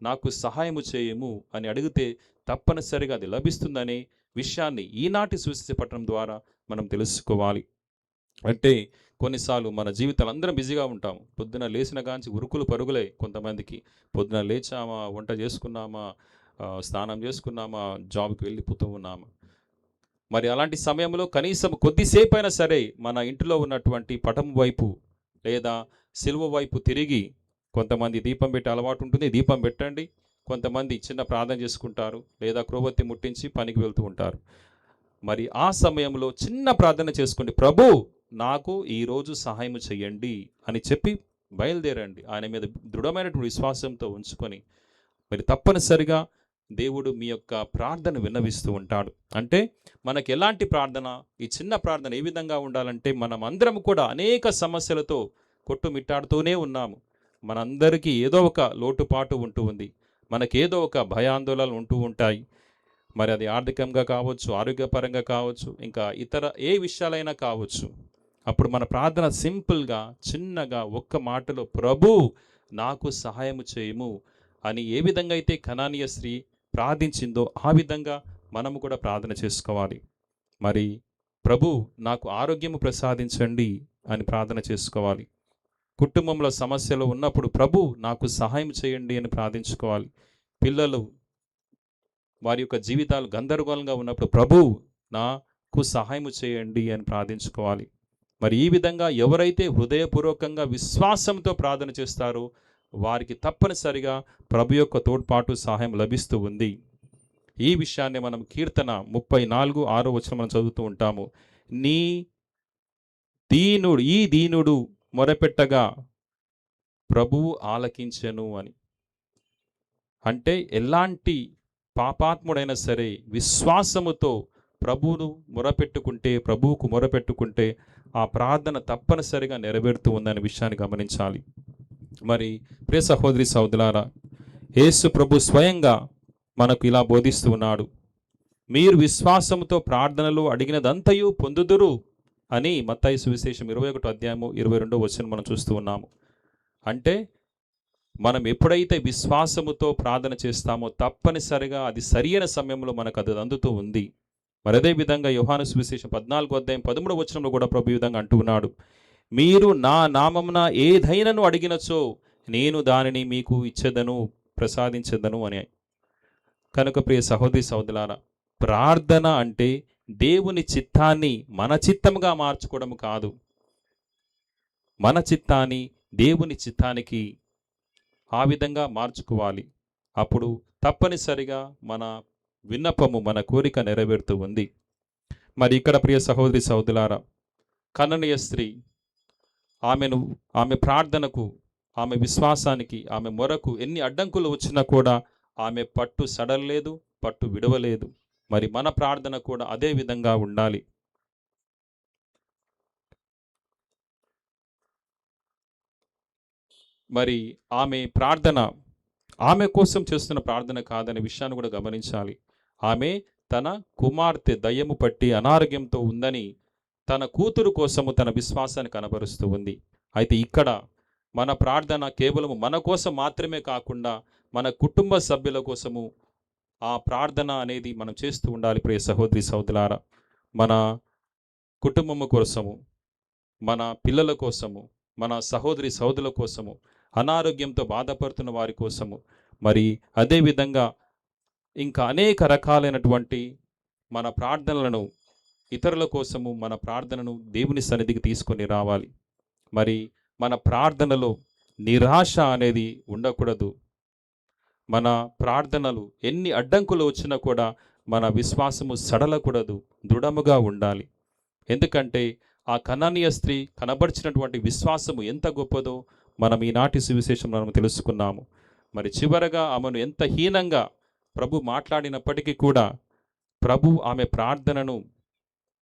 C: నాకు సహాయము చేయము అని అడిగితే తప్పనిసరిగా అది లభిస్తుందనే విషయాన్ని ఈనాటి సువిశేష పఠనం ద్వారా మనం తెలుసుకోవాలి. అంటే కొన్నిసార్లు మన జీవితాలు అందరం బిజీగా ఉంటాము. పొద్దున లేచిన కాంచి ఉరుకులు పరుగులే కొంతమందికి. పొద్దున లేచామా, వంట చేసుకున్నామా, స్నానం చేసుకున్నామా, జాబ్కి వెళ్ళిపోతూ ఉన్నామా. మరి అలాంటి సమయంలో కనీసం కొద్దిసేపు అయినా సరే మన ఇంటిలో ఉన్నటువంటి పటం వైపు లేదా సిలువ వైపు తిరిగి, కొంతమంది దీపం పెట్టే అలవాటు ఉంటుంది, దీపం పెట్టండి. కొంతమంది చిన్న ప్రార్థన చేసుకుంటారు, లేదా క్రొవ్వొత్తి ముట్టించి పనికి వెళ్తూ ఉంటారు. మరి ఆ సమయంలో చిన్న ప్రార్థన చేసుకోండి. ప్రభు నాకు ఈరోజు సహాయం చెయ్యండి అని చెప్పి బయలుదేరండి. ఆయన మీద దృఢమైనటువంటి విశ్వాసంతో ఉంచుకొని మరి తప్పనిసరిగా దేవుడు మీ యొక్క ప్రార్థన విన్నవిస్తూ ఉంటాడు. అంటే మనకు ఎలాంటి ప్రార్థన, ఈ చిన్న ప్రార్థన ఏ విధంగా ఉండాలంటే, మనం అందరం కూడా అనేక సమస్యలతో కొట్టుమిట్టాడుతూనే ఉన్నాము. మనందరికీ ఏదో ఒక లోటుపాటు ఉంటూ ఉంది, మనకేదో ఒక భయాందోళనలు ఉంటూ ఉంటాయి. మరి అది ఆర్థికంగా కావచ్చు, ఆరోగ్యపరంగా కావచ్చు, ఇంకా ఇతర ఏ విషయాలైనా కావచ్చు. అప్పుడు మన ప్రార్థన సింపుల్గా, చిన్నగా, ఒక్క మాటలో ప్రభు నాకు సహాయం చేయము అని ఏ విధంగా అయితే కనానీయ స్త్రీ ప్రార్థించిందో ఆ విధంగా మనము కూడా ప్రార్థన చేసుకోవాలి. మరి ప్రభు నాకు ఆరోగ్యము ప్రసాదించండి అని ప్రార్థన చేసుకోవాలి. కుటుంబంలో సమస్యలు ఉన్నప్పుడు ప్రభు నాకు సహాయం చేయండి అని ప్రార్థించుకోవాలి. పిల్లలు వారి యొక్క జీవితాలు గందరగోళంగా ఉన్నప్పుడు ప్రభు నాకు సహాయం చేయండి అని ప్రార్థించుకోవాలి. మరి ఈ విధంగా ఎవరైతే హృదయపూర్వకంగా విశ్వాసంతో ప్రార్థన చేస్తారో వారికి తప్పనిసరిగా ప్రభు యొక్క తోడ్పాటు, సహాయం లభిస్తూ ఉంది. ఈ విషయాన్ని మనం కీర్తన 34:6 మనం చదువుతూ ఉంటాము. ఈ దీనుడు మొరపెట్టగా ప్రభువు ఆలకించెను అని. అంటే ఎలాంటి పాపాత్ముడైనా సరే విశ్వాసముతో ప్రభువుకు మొరపెట్టుకుంటే ఆ ప్రార్థన తప్పనిసరిగా నెరవేరుతూ ఉందనే విషయాన్ని గమనించాలి. మరి ప్రియ సహోదరి సహోదరులారా, యేసు ప్రభు స్వయంగా మనకు ఇలా బోధిస్తూ ఉన్నాడు. మీరు విశ్వాసముతో ప్రార్థనలు అడిగినదంతయు పొందుదురు అని మత్తయి సువిశేషం 21:22 మనం చూస్తూ ఉన్నాము. అంటే మనం ఎప్పుడైతే విశ్వాసముతో ప్రార్థన చేస్తామో తప్పనిసరిగా అది సరియైన సమయంలో మనకు అది అందుతూ ఉంది. మరి అదేవిధంగా యోహాను సువిశేషం 14:13 కూడా ప్రభు ఈ విధంగా అంటూ ఉన్నాడు. మీరు నా నామమున ఏదైనను అడిగినచో నేను దానిని మీకు ఇచ్చేదను, ప్రసాదించేదను అని. కనుక ప్రియ సహోదరి సహోదరులారా, ప్రార్థన అంటే దేవుని చిత్తాన్ని మన చిత్తముగా మార్చుకోవడం కాదు. మన చిత్తాన్ని దేవుని చిత్తానికి ఆ విధంగా మార్చుకోవాలి. అప్పుడు తప్పనిసరిగా మన విన్నపము, మన కోరిక నెరవేరుతూ ఉంది. మరి ఇక్కడ ప్రియ సహోదరి సహోదరులారా, కనానీయ స్త్రీ ఆమె ప్రార్థనకు, ఆమె విశ్వాసానికి, ఆమె మొరకు ఎన్ని అడ్డంకులు వచ్చినా కూడా ఆమె పట్టు సడలలేదు, పట్టు విడవలేదు. మరి మన ప్రార్థన కూడా అదే విధంగా ఉండాలి. మరి ఆమె ప్రార్థన ఆమె కోసం చేస్తున్న ప్రార్థన కాదనే విషయాన్ని కూడా గమనించాలి. ఆమె తన కుమార్తె దయ్యము పట్టి అనారోగ్యంతో ఉందని తన కూతురు కోసము తన విశ్వాసాన్ని కనబరుస్తూ ఉంది. అయితే ఇక్కడ మన ప్రార్థన కేవలం మన కోసం మాత్రమే కాకుండా మన కుటుంబ సభ్యుల కోసము ఆ ప్రార్థన అనేది మనం చేస్తూ ఉండాలి. ప్రియ సహోదరి సహోదరులారా, మన కుటుంబము కోసము, మన పిల్లల కోసము, మన సహోదరి సహోదరుల కోసము, అనారోగ్యంతో బాధపడుతున్న వారి కోసము, మరి అదేవిధంగా ఇంకా అనేక రకాలైనటువంటి మన ప్రార్థనలను, ఇతరుల కోసము మన ప్రార్థనను దేవుని సన్నిధికి తీసుకొని రావాలి. మరి మన ప్రార్థనలో నిరాశ అనేది ఉండకూడదు. మన ప్రార్థనలు ఎన్ని అడ్డంకులు వచ్చినా కూడా మన విశ్వాసము సడలకూడదు, దృఢముగా ఉండాలి. ఎందుకంటే ఆ కనానీయ స్త్రీ కనబరిచినటువంటి విశ్వాసము ఎంత గొప్పదో మనం ఈనాటి సువిశేషం మనం తెలుసుకున్నాము. మరి చివరగా ఆమెను ఎంత హీనంగా ప్రభు మాట్లాడినప్పటికీ కూడా ప్రభు ఆమె ప్రార్థనను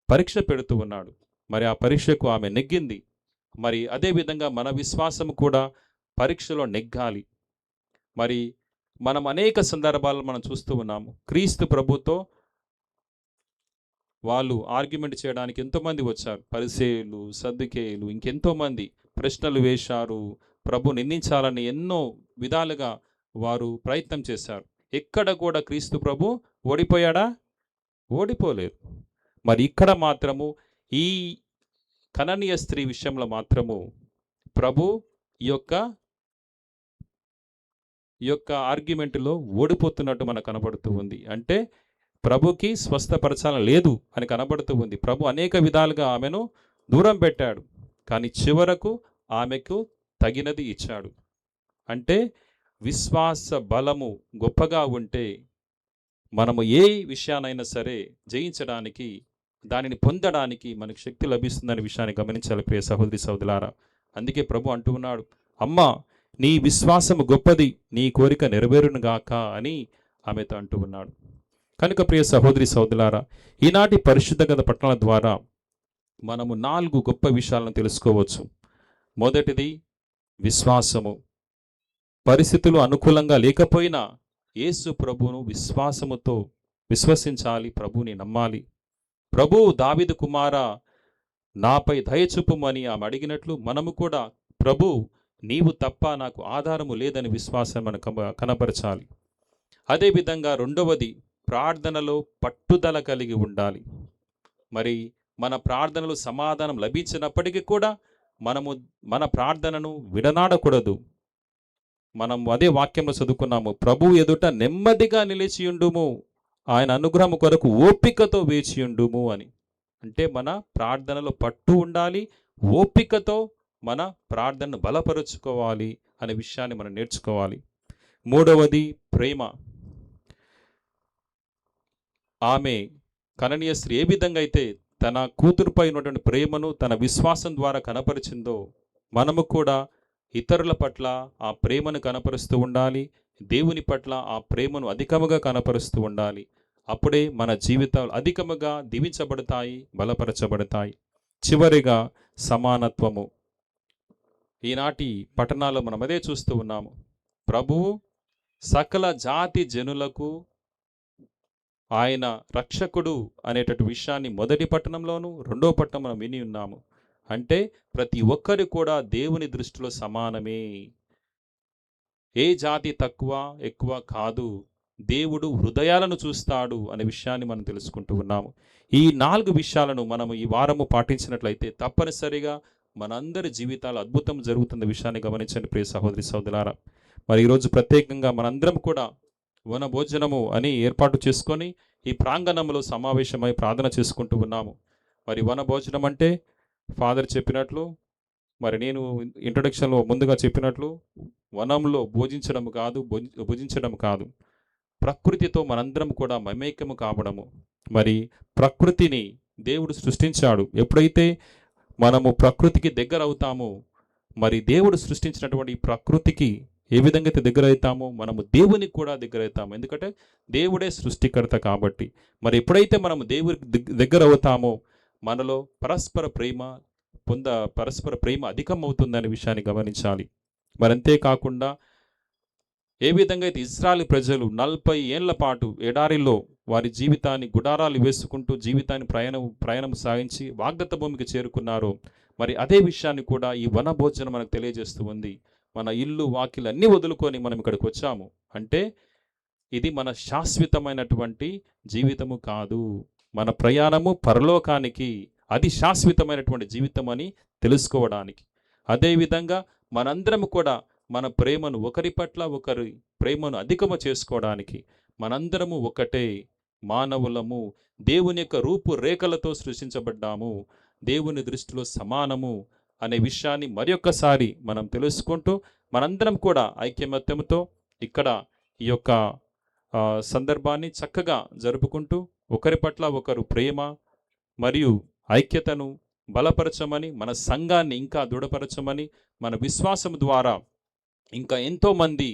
C: పరీక్ష పెడుతూ ఉన్నాడు. మరి ఆ పరీక్షకు ఆమె నెగ్గింది. మరి అదేవిధంగా మన విశ్వాసము కూడా పరీక్షలో నెగ్గాలి. మరి మనం అనేక సందర్భాల్లో మనం చూస్తూ ఉన్నాము. క్రీస్తు ప్రభుతో వాళ్ళు ఆర్గ్యుమెంట్ చేయడానికి ఎంతోమంది వచ్చారు. పరిసేయులు, సద్దుకేయులు, ఇంకెంతోమంది ప్రశ్నలు వేశారు. ప్రభు నిందించాలని ఎన్నో విధాలుగా వారు ప్రయత్నం చేశారు. ఎక్కడ కూడా క్రీస్తు ప్రభు ఓడిపోయాడా? ఓడిపోలేదు. మరి ఇక్కడ మాత్రము ఈ కనానీయ స్త్రీ విషయంలో మాత్రము ప్రభు ఈ యొక్క ఆర్గ్యుమెంట్లో ఓడిపోతున్నట్టు మనకు కనబడుతూ ఉంది. అంటే ప్రభుకి స్వస్థపరచాలని లేదు అని కనబడుతూ ఉంది. ప్రభు అనేక విధాలుగా ఆమెను దూరం పెట్టాడు, కానీ చివరకు ఆమెకు తగినది ఇచ్చాడు. అంటే విశ్వాస బలము గొప్పగా ఉంటే మనము ఏ విషయానైనా సరే జయించడానికి, దానిని పొందడానికి మనకు శక్తి లభిస్తుందనే విషయాన్ని గమనించాలి ప్రియ సహోదరి సహోదరులారా. అందుకే ప్రభు అంటూ ఉన్నాడు, అమ్మా నీ విశ్వాసము గొప్పది, నీ కోరిక నెరవేరునుగాక అని ఆమెతో అంటూ ఉన్నాడు. కనుక ప్రియ సహోదరి సహోదరులారా, ఈనాటి పరిశుద్ధ గత పట్టణాల ద్వారా మనము 4 గొప్ప విషయాలను తెలుసుకోవచ్చు. మొదటిది విశ్వాసము. పరిస్థితులు అనుకూలంగా లేకపోయినా యేసు ప్రభువును విశ్వాసముతో విశ్వసించాలి, ప్రభువుని నమ్మాలి. ప్రభు దావీదు కుమార నాపై దయచూపుమని ఆమె అడిగినట్లు మనము కూడా ప్రభు నీవు తప్ప నాకు ఆధారము లేదని విశ్వాసం మనం కనపరచాలి. అదేవిధంగా రెండవది ప్రార్థనలో పట్టుదల కలిగి ఉండాలి. మరి మన ప్రార్థనలు సమాధానం లభించినప్పటికీ కూడా మనము మన ప్రార్థనను విడనాడకూడదు. మనం అదే వాక్యంలో చదువుకున్నాము, ప్రభు ఎదుట నెమ్మదిగా నిలిచియుండుము, ఆయన అనుగ్రహం కొరకు ఓపికతో వేచియుండుము అని. అంటే మన ప్రార్థనలో పట్టు ఉండాలి, ఓపికతో మన ప్రార్థనను బలపరుచుకోవాలి అనే విషయాన్ని మనం నేర్చుకోవాలి. మూడవది ప్రేమ. ఆమె కననీయ స్త్రీ ఏ విధంగా అయితే తన కూతురుపై ఉన్నటువంటి ప్రేమను తన విశ్వాసం ద్వారా కనపరిచిందో మనము కూడా ఇతరుల పట్ల ఆ ప్రేమను కనపరుస్తూ ఉండాలి. దేవుని పట్ల ఆ ప్రేమను అధికముగా కనపరుస్తూ ఉండాలి. అప్పుడే మన జీవితాలు అధికముగా దీవించబడతాయి, బలపరచబడతాయి. చివరిగా సమానత్వము. ఈనాటి పట్టణాల్లో మనం అదే చూస్తూ ఉన్నాము. ప్రభువు సకల జాతి జనులకు ఆయన రక్షకుడు అనేటటువంటి విషయాన్ని మొదటి పట్టణంలోను రెండో పట్టణం మనం విని ఉన్నాము. అంటే ప్రతి ఒక్కరు కూడా దేవుని దృష్టిలో సమానమే. ఏ జాతి తక్కువ ఎక్కువ కాదు, దేవుడు హృదయాలను చూస్తాడు అనే విషయాన్ని మనం తెలుసుకుంటూ ఉన్నాము. ఈ 4 విషయాలను మనము ఈ వారము పాటించినట్లయితే తప్పనిసరిగా మనందరి జీవితాలు అద్భుతం జరుగుతున్న విషయాన్ని గమనించండి ప్రియ సహోదరి సహోదరులారా. మరి ఈరోజు ప్రత్యేకంగా మనందరం కూడా వన భోజనము అని ఏర్పాటు చేసుకొని ఈ ప్రాంగణంలో సమావేశమై ప్రార్థన చేసుకుంటూ ఉన్నాము. మరి వన భోజనం అంటే ఫాదర్ చెప్పినట్లు, మరి నేను ఇంట్రొడక్షన్లో ముందుగా చెప్పినట్లు వనంలో భుజించడం కాదు, ప్రకృతితో మనందరం కూడా మమేకము కావడము. మరి ప్రకృతిని దేవుడు సృష్టించాడు. ఎప్పుడైతే మనము ప్రకృతికి దగ్గర అవుతామో, మరి దేవుడు సృష్టించినటువంటి ఈ ప్రకృతికి ఏ విధంగా అయితే దగ్గర అవుతామో మనము దేవునికి కూడా దగ్గర అవుతాము. ఎందుకంటే దేవుడే సృష్టికర్త కాబట్టి. మరి ఎప్పుడైతే మనము దేవుడికి దగ్గర అవుతామో మనలో పరస్పర ప్రేమ అధికం అవుతుందనే విషయాన్ని గమనించాలి. మరి అంతేకాకుండా ఏ విధంగా అయితే ఇశ్రాయేలు ప్రజలు 40 ఏళ్ల పాటు ఎడారిలో వారి జీవితాన్ని గుడారాలు వేసుకుంటూ జీవితాన్ని ప్రయాణం సాగించి వాగ్దత్త భూమికి చేరుకున్నారో, మరి అదే విషయాన్ని కూడా ఈ వన భోజనం మనకు తెలియజేస్తూ ఉంది. మన ఇల్లు వాకిలు అన్నీ వదులుకొని మనం ఇక్కడికి వచ్చాము అంటే ఇది మన శాశ్వతమైనటువంటి జీవితము కాదు, మన ప్రయాణము పరలోకానికి, అది శాశ్వతమైనటువంటి జీవితం అని తెలుసుకోవడానికి. అదేవిధంగా మనందరం కూడా మన ప్రేమను ఒకరి పట్ల ఒకరి ప్రేమను అధికము చేసుకోవడానికి మనందరము ఒకటే మానవులము, దేవుని యొక్క రూపురేఖలతో సృష్టించబడ్డాము, దేవుని దృష్టిలో సమానము అనే విషయాన్ని మరొకసారి మనం తెలుసుకుంటూ మనందరం కూడా ఐక్యమత్యంతో ఇక్కడ ఈ యొక్క సందర్భాన్ని చక్కగా జరుపుకుంటూ ఒకరి పట్ల ఒకరు ప్రేమ మరియు ఐక్యతను బలపరచమని, మన సంఘాన్ని ఇంకా దృఢపరచమని, మన విశ్వాసం ద్వారా ఇంకా ఎంతోమంది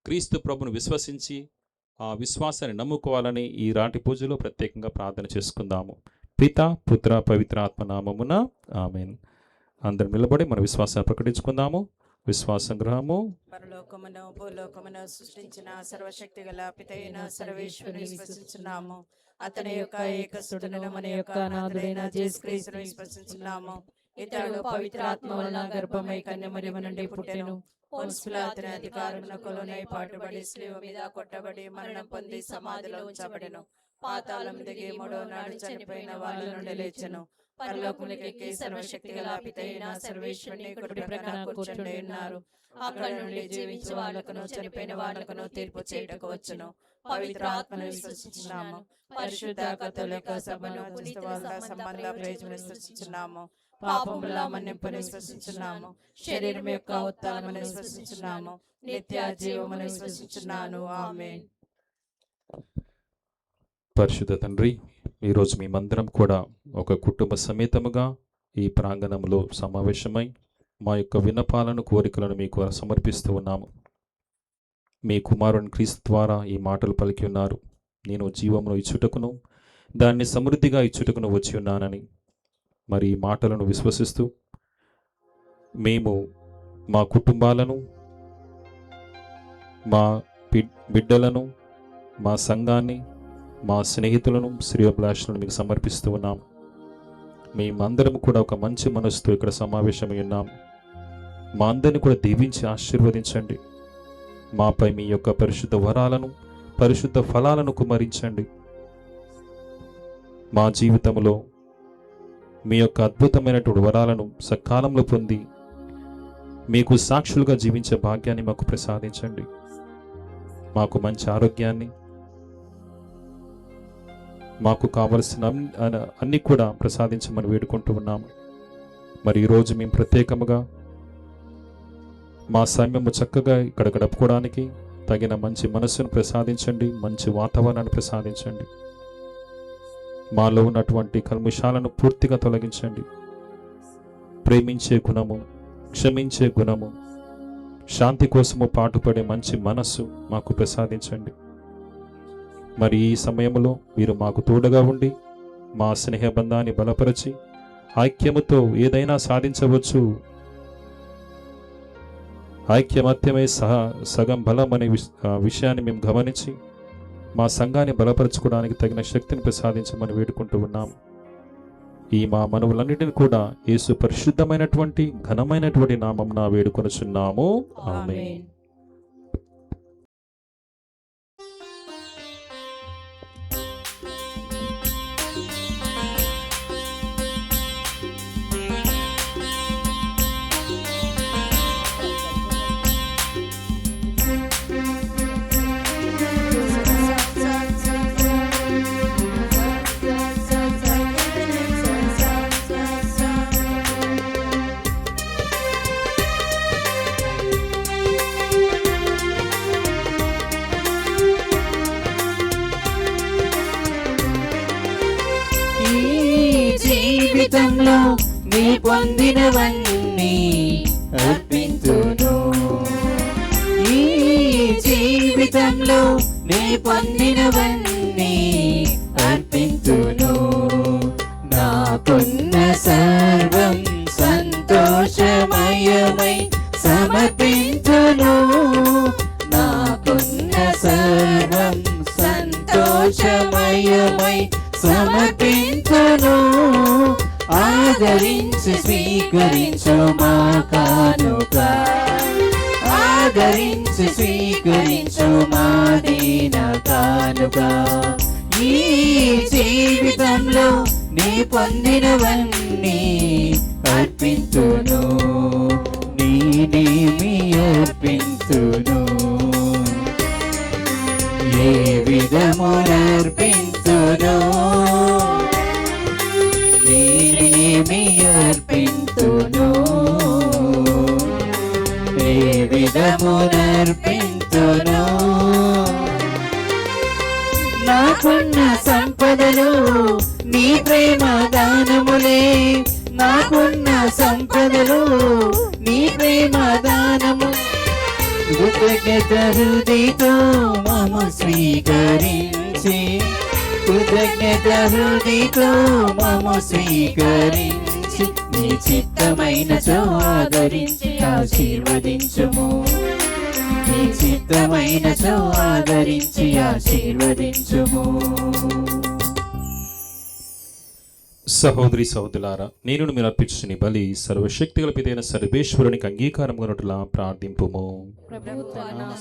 C: క్రీస్తు ప్రభును విశ్వసించి ఆ విశ్వాసాన్ని నమ్ముకోవాలని ఈ రాటి పూజలో ప్రత్యేకంగా ప్రార్థన చేసుకుందాము. పిత పుత్ర పవిత్ర ఆత్మ నామమున ఆమేన్. అందరం నిలబడి మన విశ్వాసాన్ని ప్రకటించుకుందాము. విశ్వాసం గ్రహము.
G: పరలోకమును భూలోకమును సృష్టించిన సర్వశక్తి గల పితైన సర్వేశ్వరుని విశ్వసించున్నాము. అతని యొక్క ఏకసుతుడైన మన యొక్క నాథుడైన యేసుక్రీస్తును విశ్వసించున్నాము. ఇతడు పవిత్రాత్మ వలన గర్భమై కన్యమరియు నుండి పుట్టెను. పొన్సు పిలాతు అధికారమునకు లోనై పాటుబడి శిలువ మీద కొట్టబడి మరణం పొంది సమాధిలో ఉంచబడెను. పాతాళం దిగి 3వ నాడు చనిపోయిన వాళ్ళ నుండి లేచెను. పరలోకములకెక్కి సర్వశక్తి గల పితైన సర్వేశ్వరుని కుడి ప్రక్కన కూర్చుండి ఉన్నారు. అక్కడ నుండి జీవించే వాళ్ళకును చనిపోయిన వాళ్ళకును తీర్పు చేయుటకు వచ్చును. పవిత్ర ఆత్మను విశ్వసించున్నాము. పరిశుద్ధ కథోలిక సభను క్రైస్తవ సంబంధ ప్రేమను విశ్వసించున్నాము. పాపముల మన్నింపును విశ్వసించున్నాము. శరీరం యొక్క ఉత్థానమును విశ్వసించున్నాము. నిత్య జీవమును విశ్వసించున్నాను. ఆమేన్.
C: పరిశుద్ధ తండ్రి, ఈరోజు మేమందరం కూడా ఒక కుటుంబ సమేతముగా ఈ ప్రాంగణంలో సమావేశమై మా యొక్క విన్నపాలను కోరికలను మీకు సమర్పిస్తూ ఉన్నాము. మీ కుమారుని క్రీస్తు ద్వారా ఈ మాటలు పలికి ఉన్నారు. నేను జీవమును ఇచ్చుటకును దాన్ని సమృద్ధిగా ఇచ్చుటకును వచ్చి ఉన్నానని. మరి ఈ మాటలను విశ్వసిస్తూ మేము మా కుటుంబాలను, మా బిడ్డలను, మా సంఘాన్ని, మా స్నేహితులను, శ్రేయోభిలాషులను మీకు సమర్పిస్తూ ఉన్నాం. మేమందరం కూడా ఒక మంచి మనసుతో ఇక్కడ సమావేశమై ఉన్నాం. మా అందరిని కూడా దీవించి ఆశీర్వదించండి. మాపై మీ యొక్క పరిశుద్ధ వరాలను, పరిశుద్ధ ఫలాలను కుమ్మరించండి. మా జీవితంలో మీ యొక్క అద్భుతమైనటువంటి వరాలను సకాలంలో పొంది మీకు సాక్షులుగా జీవించే భాగ్యాన్ని మాకు ప్రసాదించండి. మాకు మంచి ఆరోగ్యాన్ని, మాకు కావలసిన అన్ని కూడా ప్రసాదించమని వేడుకుంటూ ఉన్నాము. మరి ఈరోజు మేము ప్రత్యేకముగా మా సమయము చక్కగా ఇక్కడ గడుపుకోవడానికి తగిన మంచి మనస్సును ప్రసాదించండి, మంచి వాతావరణాన్ని ప్రసాదించండి. మాలో ఉన్నటువంటి కల్ముషాలను పూర్తిగా తొలగించండి. ప్రేమించే గుణము, క్షమించే గుణము, శాంతి కోసము పాటుపడే మంచి మనస్సు మాకు ప్రసాదించండి. మరి ఈ సమయంలో మీరు మాకు తోడుగా ఉండి మా స్నేహబంధాన్ని బలపరిచి ఐక్యముతో ఏదైనా సాధించవచ్చు, ఐక్యమత్యమే సగం బలం అనే విషయాన్ని మేము గమనించి మా సంఘాన్ని బలపరచుకోవడానికి తగిన శక్తిని ప్రసాదించమని వేడుకుంటూ ఉన్నాం. ఈ మా మనవులన్నిటిని కూడా యేసు పరిశుద్ధమైనటువంటి ఘనమైనటువంటి నామమున వేడుకొనుచున్నాము. ఆమేన్.
A: జీవితంలో నీ పొందినవన్నీ అర్పించును. ఈ జీవితంలో నీ పొందినవన్నీ అర్పించును. నాకున్న సర్వం సంతోషమయమై సమర్పించును. నాకున్న సర్వం సంతోషమయమై సమర్పించును. ఆదరించి స్వీకరించు మా కానుక, ఆదరించి స్వీకరించు మా దీన కానుక. ఈ జీవితంలో నీ పొందినవన్నీ అర్పించును. నేనేమి అర్పించును, ఏ విధమునర్పించును, నేనేమి అర్పించును, ఏ విధమునర్పించును. నాకున్న సంపదలు నీ ప్రేమ దానములే, నాకున్న సంపదలు నీ ప్రేమ దానము. కృతజ్ఞత హృదయతో మము స్వీకరించి, కృతజ్ఞత హృదయతో మము స్వీకరించి, నీ చిత్తమైన ఆదరించి ఆశీర్వదించుము, నీ చిత్తమైన ఆదరించి ఆశీర్వదించుము.
C: సహోదరి సహోదరులారా, నేను మీరు అర్పించిన బలి సర్వశక్తిగల పితైన సర్వేశ్వరునికి అంగీకారముగా ప్రార్థింపుము.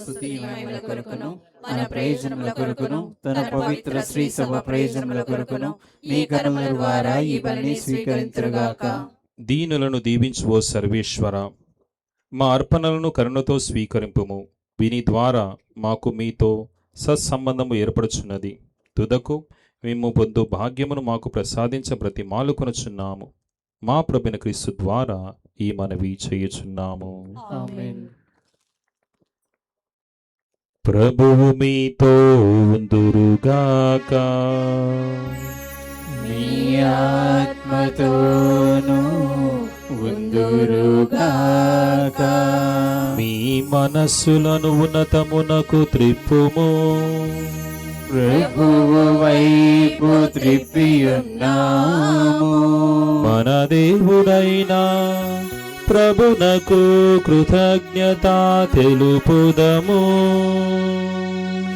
A: స్తుతి మహిమల కొరకును, మన ప్రయోజనముల కొరకును, తన పవిత్ర శ్రీ సభ ప్రయోజనముల కొరకును మీ కరుణల ద్వారా ఈ బలిని స్వీకరించుగాక.
C: దీనులను దీవించువో సర్వేశ్వర, మా అర్పణలను కరుణతో స్వీకరింపుము. వీని ద్వారా మాకు మీతో సత్సంబంధము ఏర్పడుచున్నది. తుదకు మేము పొందు భాగ్యమును మాకు ప్రసాదించ బ్రతిమాలుకొనుచున్నాము. మా ప్రభువైన క్రీస్తు ద్వారా ఈ మనవి చేయుచున్నాము.
A: ఆమేన్.
C: ప్రభువు మీతో ఉందురుగాక.
A: మీ ఆత్మతోను ఉందురుగాక.
C: మీ మన మనస్సులను ఉన్నతమునకు త్రిప్పుము.
A: ప్రభువు వైపు త్రిప్పియున్నాము.
C: మన దేవుడైన ప్రభునకు కృతజ్ఞత తెలుపుదము.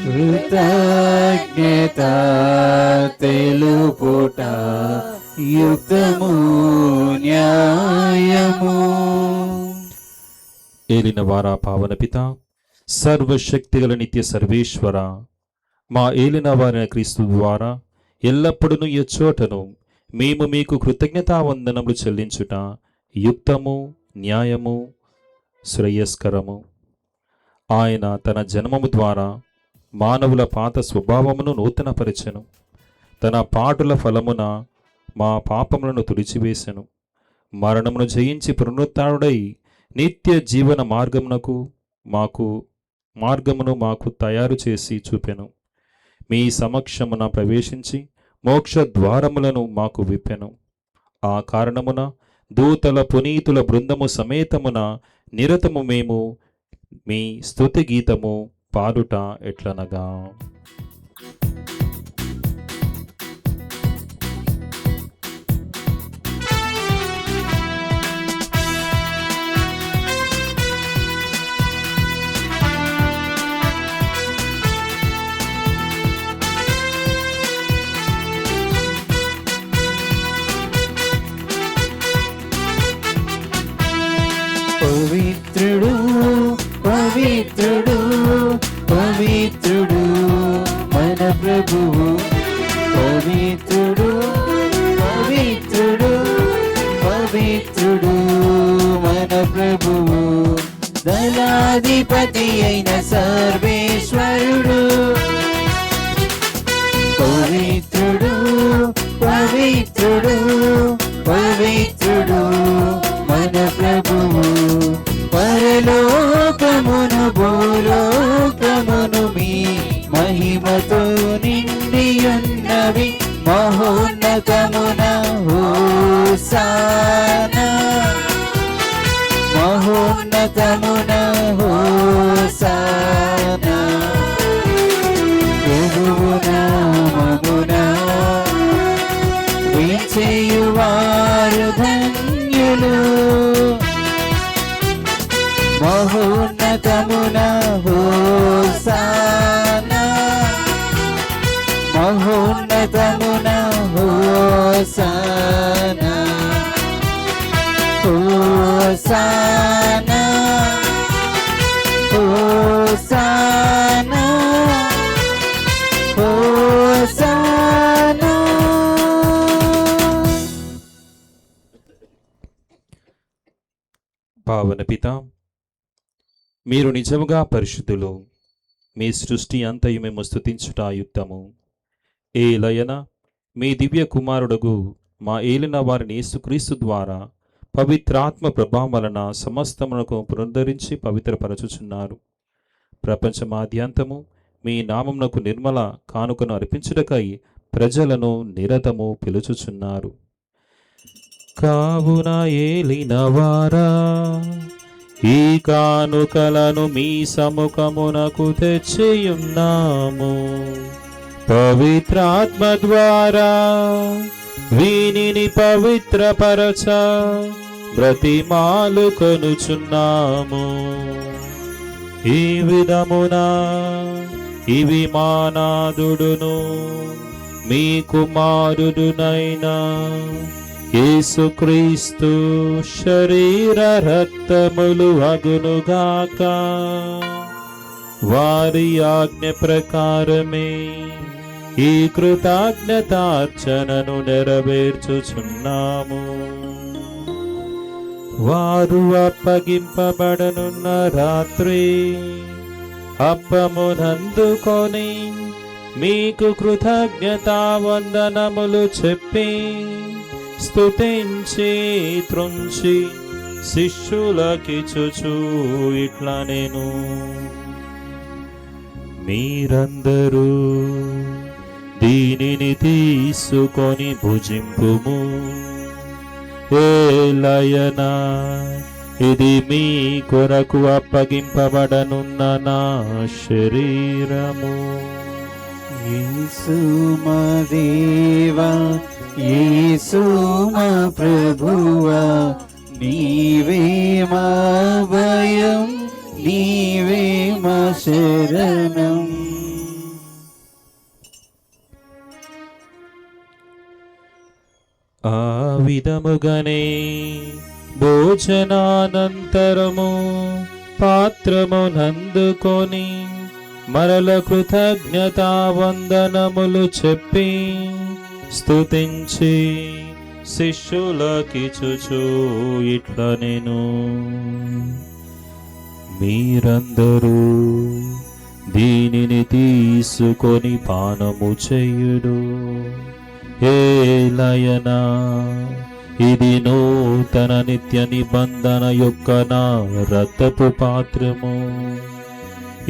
A: కృతజ్ఞత తెలుపుట యుక్తము న్యాయము.
C: ఏలిన వారా పావన పిత, సర్వశక్తిగల నిత్య సర్వేశ్వర, మా ఏలిన వారైన క్రీస్తు ద్వారా ఎల్లప్పుడూ ఎచ్చోటను మేము మీకు కృతజ్ఞతావందనములు చెల్లించుట యుక్తము న్యాయము శ్రేయస్కరము. ఆయన తన జన్మము ద్వారా మానవుల పాత స్వభావమును నూతనపరిచెను. తన పాటుల ఫలమున మా పాపములను తుడిచివేశెను. మరణమును జయించి పునరుత్థానుడై నిత్య జీవన మార్గమును మాకు తయారు చేసి చూపెను. మీ సమక్షమున ప్రవేశించి మోక్ష ద్వారములను మాకు విప్పెను. ఆ కారణమున దూతల పునీతుల బృందము సమేతమున నిరతము మేము మీ స్తుతి గీతము పాడుట ఎట్లనగా,
A: పవిత్రుడు పవిత్రుడు పవిత్రుడు మన ప్రభువు. పవిత్రుడు పవిత్రుడు పవిత్రుడు మన ప్రభువు. దళాధిపతి అయిన సర్వేశ్వరుడు. పవిత్రుడు పవిత్రుడు పవిత్రుడు మన ప్రభువు. పరలోకమును భూలోకమును మీ మహిమతో నిండియున్నవి. మహోన్నతమున హోసానా, మహోన్నతమున హోసానా. ప్రభువు నామమున విజయువారు ధన్యులు. మహోన్నతమున హోసానా, మహోన్నతమున హోసానా. హోసానా హోసానా హోసానా.
C: పావన పిత, మీరు నిజముగా పరిశుద్ధులు. మీ సృష్టి అంతయు మేము స్తుతించుట యుక్తము. ఏ లయన మీ దివ్య కుమారుడుగు మా ఏలిన వారిని యేసుక్రీస్తు ద్వారా పవిత్రాత్మ ప్రభావం వలన సమస్తమునకు పునరుద్ధరించి పవిత్రపరచుచున్నారు. ప్రపంచమాద్యంతము మీ నామమునకు నిర్మల కానుకను అర్పించుటకై ప్రజలను నిరతము పిలుచుచున్నారు. కావున ఏలినవారా, ఈ కానుకలను మీ సముఖమునకు తెచ్చియున్నాము. పవిత్రాత్మ ద్వారా వీనిని పవిత్రపరచ బ్రతిమాలు కొనుచున్నాము. ఈ విధమున ఇవి మానాదుడును మీ కుమారుడునైనా యేసుక్రీస్తు శరీర రక్తములు అగునుగాక. వారి ఆజ్ఞ ప్రకారమే ఈ కృతజ్ఞతార్చనను నెరవేర్చుచున్నాము. వారు అప్పగింపబడనున్న రాత్రి అప్పమునందుకొని మీకు కృతజ్ఞతావందనములు చెప్పి స్తుతించి త్రుంచి శిష్యులకిచ్చుచు ఇట్లా నేను, మీరందరూ దీనిని తీసుకొని భుజింపుము. ఏలయనా ఇది మీ కొరకు అప్పగింపబడనున్న నా శరీరము.
A: యేసు మా దేవా, యేసు మా ప్రభువా, నీవే మా భయం, నీవే మా శరణం.
C: ఆ విధముగానే భోజనానంతరము పాత్రమునందుకొని మరల కృతజ్ఞతా వందనములు చెప్పి స్తుతించి శిష్యులకిచ్చుచు ఇట్ల నేను, మీరందరూ దీనిని తీసుకొని పానము చేయుడు. ఏలయనా ఇది నూతన నిత్య నిబంధన యొక్క నా రక్తపు పాత్రము.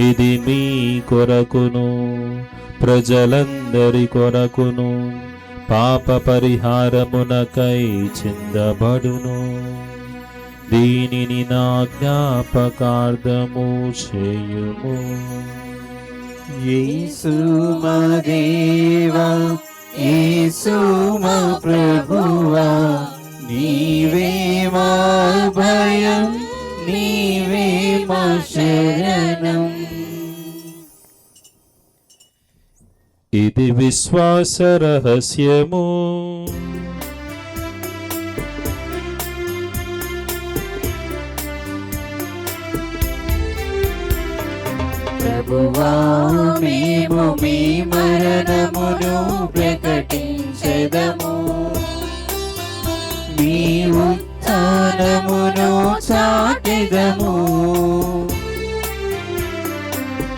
C: ఇది మీ కొరకును ప్రజలందరి కొరకును పాప పరిహారమునకై చిందబడును. దీనిని నా జ్ఞాపకార్థము చేయుము.
A: యేసు మా దేవా, యేసు మా ప్రభువా, నీవే మా భయం, నీవే మా శరణం.
C: ఇది విశ్వాస రహస్యము.
A: ప్రభువా, మేము మీ మరణమును ప్రకటించెదము, మీ ఉత్థానమును చాటెదము.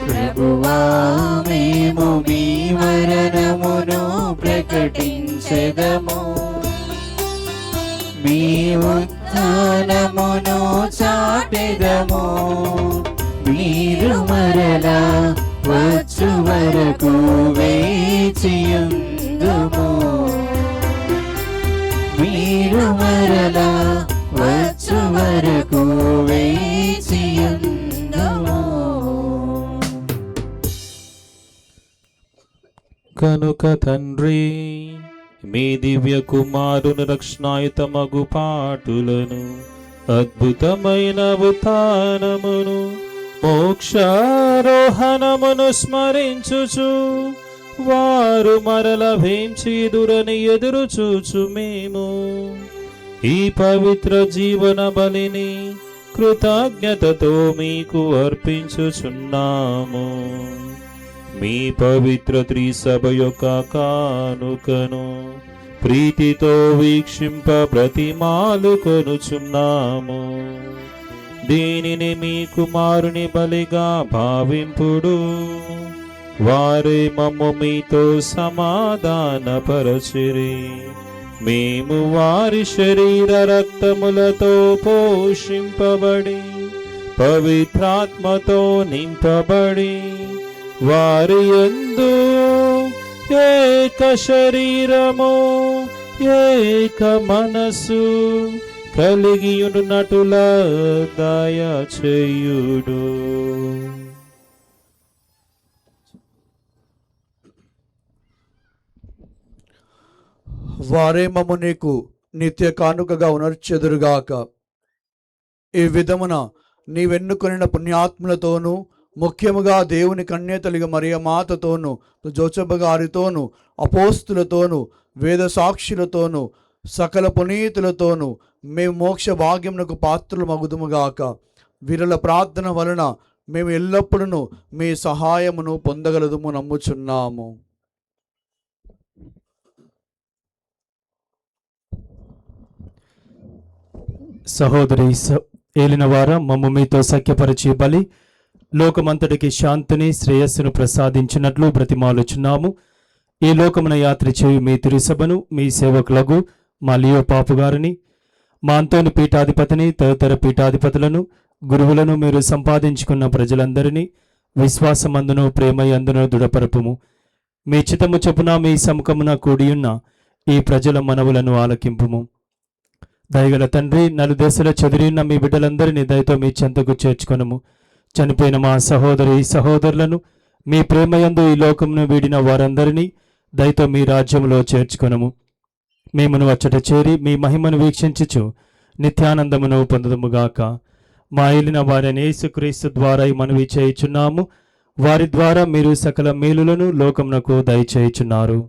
A: ప్రభువా, మేము మీ మరణమును ప్రకటించెదము, మీ ఉత్థానమును చాటెదము. మీరు మరలా వచ్చు వరకు వేచియుందుము, మీరు మరలా వచ్చు వరకు వేచియుందుము.
C: కనుక తండ్రి, మీ దివ్య కుమారుని రక్షణాయుతమగు పాటులను, అద్భుతమైన ఉత్థానమును, మోక్షారోహణమును స్మరించుచు వారు మరల వేంచిదురని ఎదురు చూచు మేము ఈ పవిత్ర జీవన బలిని కృతజ్ఞతతో మీకు అర్పించుచున్నాము. మీ పవిత్ర త్రిసభ యొక్క కానుకను ప్రీతితో వీక్షింప బ్రతిమాలు కొనుచున్నాము. దీనిని మీ కుమారుని బలిగా భావింపుడు. వారే మమ్ము మీతో సమాధానపరచిరి. మేము వారి శరీర రక్తములతో పోషింపబడి పవిత్రాత్మతో నింపబడి వారి యందు ఏక శరీరము ఏక మనసు కలిగియున్నట్టులా దయచేయుడు.
D: వారే మమ్ము నీకు నిత్య కానుకగా ఉనర్చెదురుగాక. ఈ విధమున నీవెన్నుకొనిన పుణ్యాత్ములతోనూ ముఖ్యముగా దేవుని కన్యతలిగా మరియ మాతతోనూ జోసెఫ్ గారితోనూ అపోస్తులతోనూ వేద సాక్షులతోనూ సకల పునీతులతోనూ మేము మోక్ష భాగ్యమునకు పాత్రలు మగుదుముగాక. వీరుల ప్రార్థన వలన మేము ఎల్లప్పుడూ మీ సహాయమును పొందగలదుము నమ్ముచున్నాము.
B: సహోదరి ఏలినవార మమ్ము మీతో సఖ్యపరిచి బలి లోకమంతటికి శాంతిని శ్రేయస్సును ప్రసాదించినట్లు బ్రతిమాలుచున్నాము. ఈ లోకమున యాత్ర చేయు మీ తిరుసభను, మీ సేవకులకు మా లియో పాపు గారిని, మా అంతోని పీఠాధిపతిని, తదితర పీఠాధిపతులను, గురువులను, మీరు సంపాదించుకున్న ప్రజలందరినీ విశ్వాసమందును ప్రేమయందును దృఢపరపుము. మీ చిత్తము చొప్పున మీ సముఖమున కూడియున్న ఈ ప్రజల మనవులను ఆలకింపుము. దయగల తండ్రి, నలుదేశాల చెదిరిన మీ బిడ్డలందరినీ దయతో మీ చెంతకు చేర్చుకొనము. చనిపోయిన మా సహోదరులను మీ ప్రేమయందు ఈ లోకమును వీడిన వారందరినీ దయతో మీ రాజ్యములో చేర్చుకొనము. మేమును అచ్చట చేరి మీ మహిమను వీక్షించుచు నిత్యానందమును పొందుదుముగాక. మా ఏలిన వారిని యేసుక్రీస్తు ద్వారా ఈ మనవి చేయుచున్నాము. వారి ద్వారా మీరు సకల మేలులను లోకమునకు దయచేయుచున్నారు.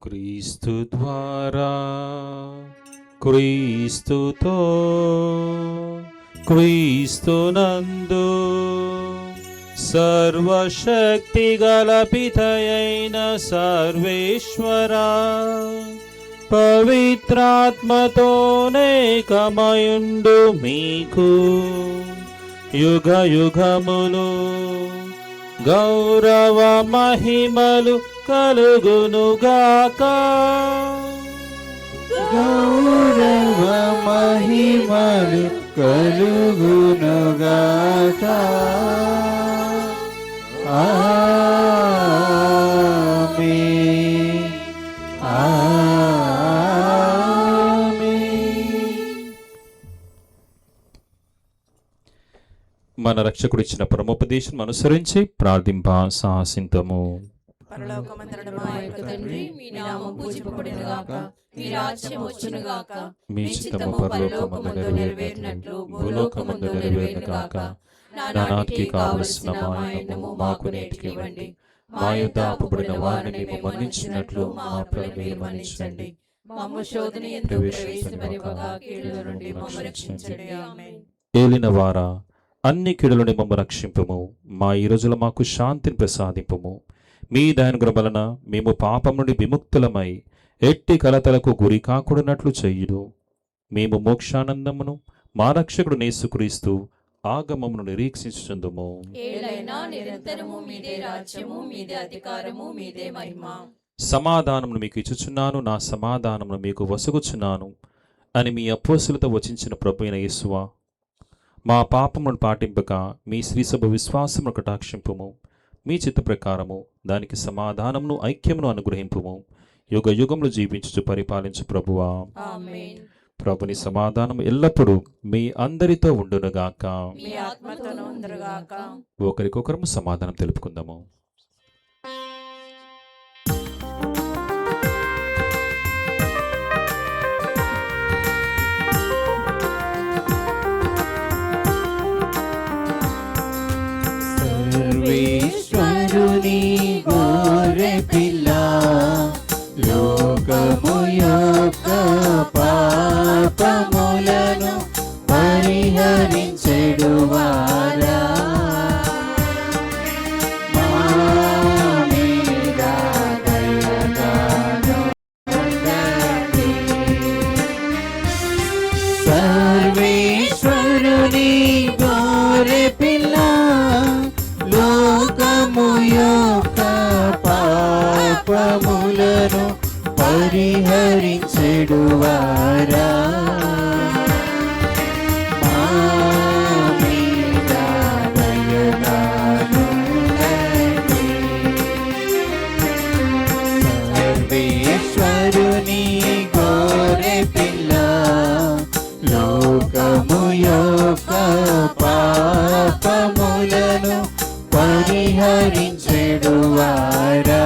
C: క్రీస్తు ద్వారా, క్రీస్తుతో, క్రీస్తునందు సర్వశక్తి గల పితయైన సర్వేశ్వరా, పవిత్రాత్మతోనేకమయుండు మీకు యుగ యుగములు గౌరవ మహిమలు కలుగునుగాక.
A: గౌరవ మహిమలు కలుగునుగాక. ఆమేన్. ఆమేన్.
C: మన రక్షకుడు ఇచ్చిన పరమోపదేశం అనుసరించి ప్రార్థింప సాహసింతము.
G: పరలోకమందున మా యొక్క తండ్రి, మీ నామం పూజింపబడునుగాక, మీ రాజ్యం వచ్చునుగాక,
C: మీ చిత్తము పరలోకమందు నెరవేరినట్లు భూలోకమందు నెరవేరునుగాక. నానాటికి కావలసిన మా అన్నము మాకు నేటికి ఇవ్వండి. మా యొద్ద అప్పుబడిన వారిని మేము మన్నించినట్లు మా అప్పులను మీరు మన్నించండి.
G: మమ్ము శోధన యందు ప్రవేశింపనివ్వగా కీడుల నుండి మమ్ము రక్షించండి. ఆమేన్.
C: ఏలిన వారా, అన్ని కీడులని మమ్ము రక్షింపుము. మా ఈ రోజుల మాకు శాంతిని ప్రసాదింపుము. మీ దయానుగ్రహం వలన మేము పాపం నుండి విముక్తులమై ఎట్టి కలతలకు గురి కాకూడనట్లు చెయ్యుడు. మేము మోక్షానందమును మా రక్షకుడు యేసుక్రీస్తు ఆగమమును నిరీక్షించుచుందుము.
G: ఏలైనా నిరంతరము మీదే రాజ్యము, మీదే అధికారము, మీదే మహిమ.
C: సమాధానమును మీకు ఇచ్చుచున్నాను, నా సమాధానమును మీకు వసగుచున్నాను అని మీ అపోస్తులతో వచించిన ప్రభువైన యేసువా, మా పాపమును పాటింపక మీ శ్రీసభ విశ్వాసమును కటాక్షింపుము. మీ చిత్త ప్రకారము దానికి సమాధానమును ఐక్యమును అనుగ్రహింపుము. యుగ యుగములు జీవించుచు పరిపాలించు ప్రభువా.
G: ఆమేన్.
C: ప్రభుని సమాధానం ఎల్లప్పుడూ మీ అందరితో ఉండునుగాక.
G: మీ ఆత్మతోను ఉందురుగాక.
C: ఒకరికొకరము సమాధానం తెలుపుకుందాము.
A: సర్వేశ్వరుని గొర్రె పిల్ల, లోకము యొక్క పాపములను పరిహరించెడువారా, మా మీద దయగాను ఉండండి. సర్వేశ్వరుని గొర్రె పిల్ల, లోకము యొక్క పాపములను పరిహరించెడువారా, మా మీద దయగానుండండి. సర్వేశ్వరుని గొర్రె పిల్ల, లోకము యొక్క పాపములను పరిహరించెడువారా,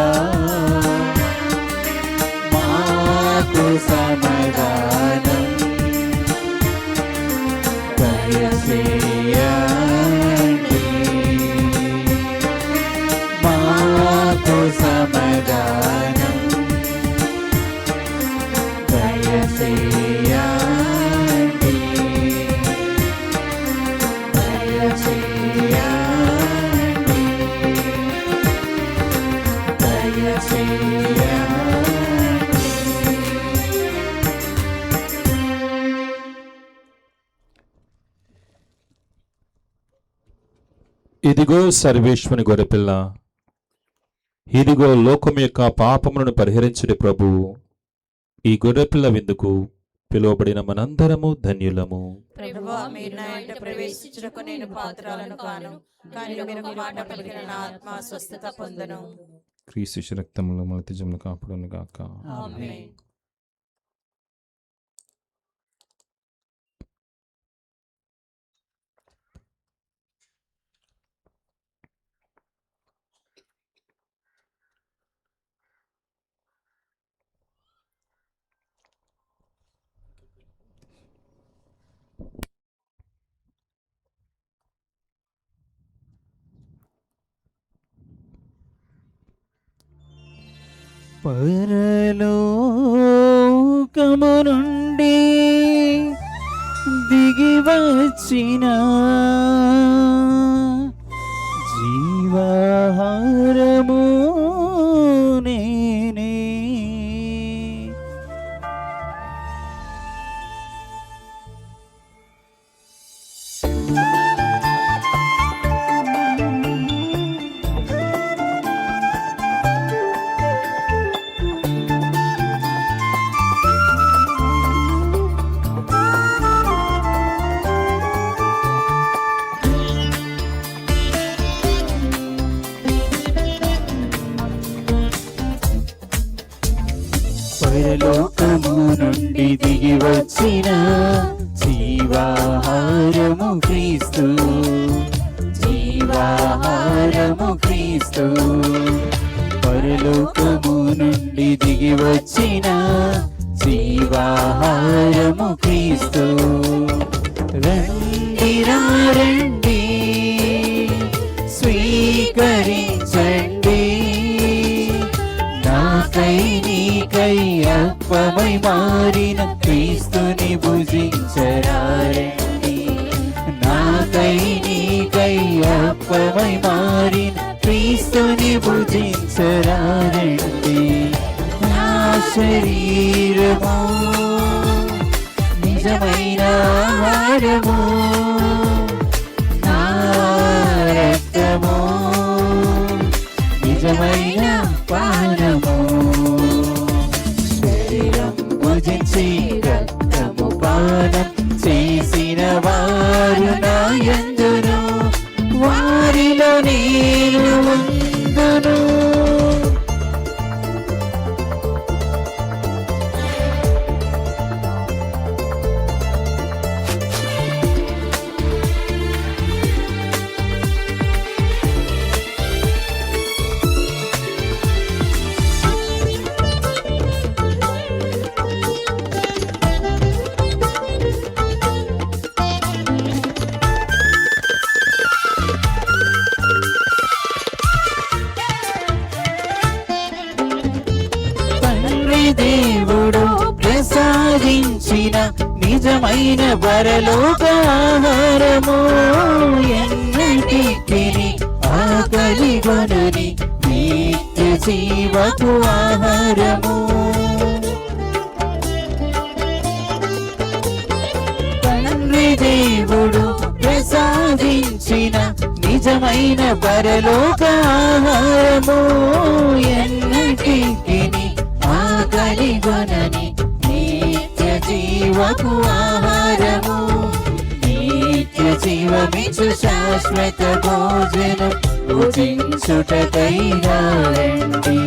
A: మాకు సమాధానం దయచేయండి. మాకు సమాధానం దయచేయండి. దయచేయండి. దయచేయండి.
C: ఇదిగో సర్వేశ్వరుని గొర్రెపిల్ల, ఇదిగో లోకం యొక్క పాపములను పరిహరించుడి ప్రభువు. ఈ గొర్రెపిల్ల విందుకు పిలువబడిన మనందరము ధన్యులము.
G: ప్రభువా, ప్రభువా, మీరు నా ఇంట ప్రవేశించుటకు నేను పాత్రాలను కాను, కానీ మీరు ఒక మాట పలికిన నా ఆత్మ స్వస్థత పొందను.
C: క్రీస్తు రక్తములు మన నిత్యజీవమును కాపాడును గాక.
G: ఆమేన్.
A: పరలోకము నుండి దిగి వచ్చిన జీవాహారము నేనే. పరలోకము నుండి దిగి వచ్చిన జీవాహారము క్రీస్తు, జీవాహారము క్రీస్తు. పరలోకము నుండి దిగి వచ్చిన జీవాహారము క్రీస్తు. రండి రండి స్వీకరించండి, నాకై నీకై అప్పమై మారిన క్రీస్తుని భుజించరారండి. నాకై నీకై అప్పమై మారిన క్రీస్తుని భుజించరారండి. నా శరీరము నిజమైన ఆహారము, నా రక్తము నిజమైన పానము. శరీరం భుజించి రక్తము పానం చేసిన వారు నా యందును, వారిలో నేను ఉందును. దేవుడు ప్రసాదించిన నిజమైన పరలోక ఆహారము, ఎన్నటికీ ఆకలి కొనని నిత్య జీవపు ఆహారము. తండ్రి దేవుడు ప్రసాదించిన నిజమైన పరలోక ఆహారము, ఎన్నటికీ ఆకలి కొనని నిత్య జీవపు ఆహారము. నిత్య జీవమిచ్చు శాశ్వత భోజనం భుజించుటకై రండి.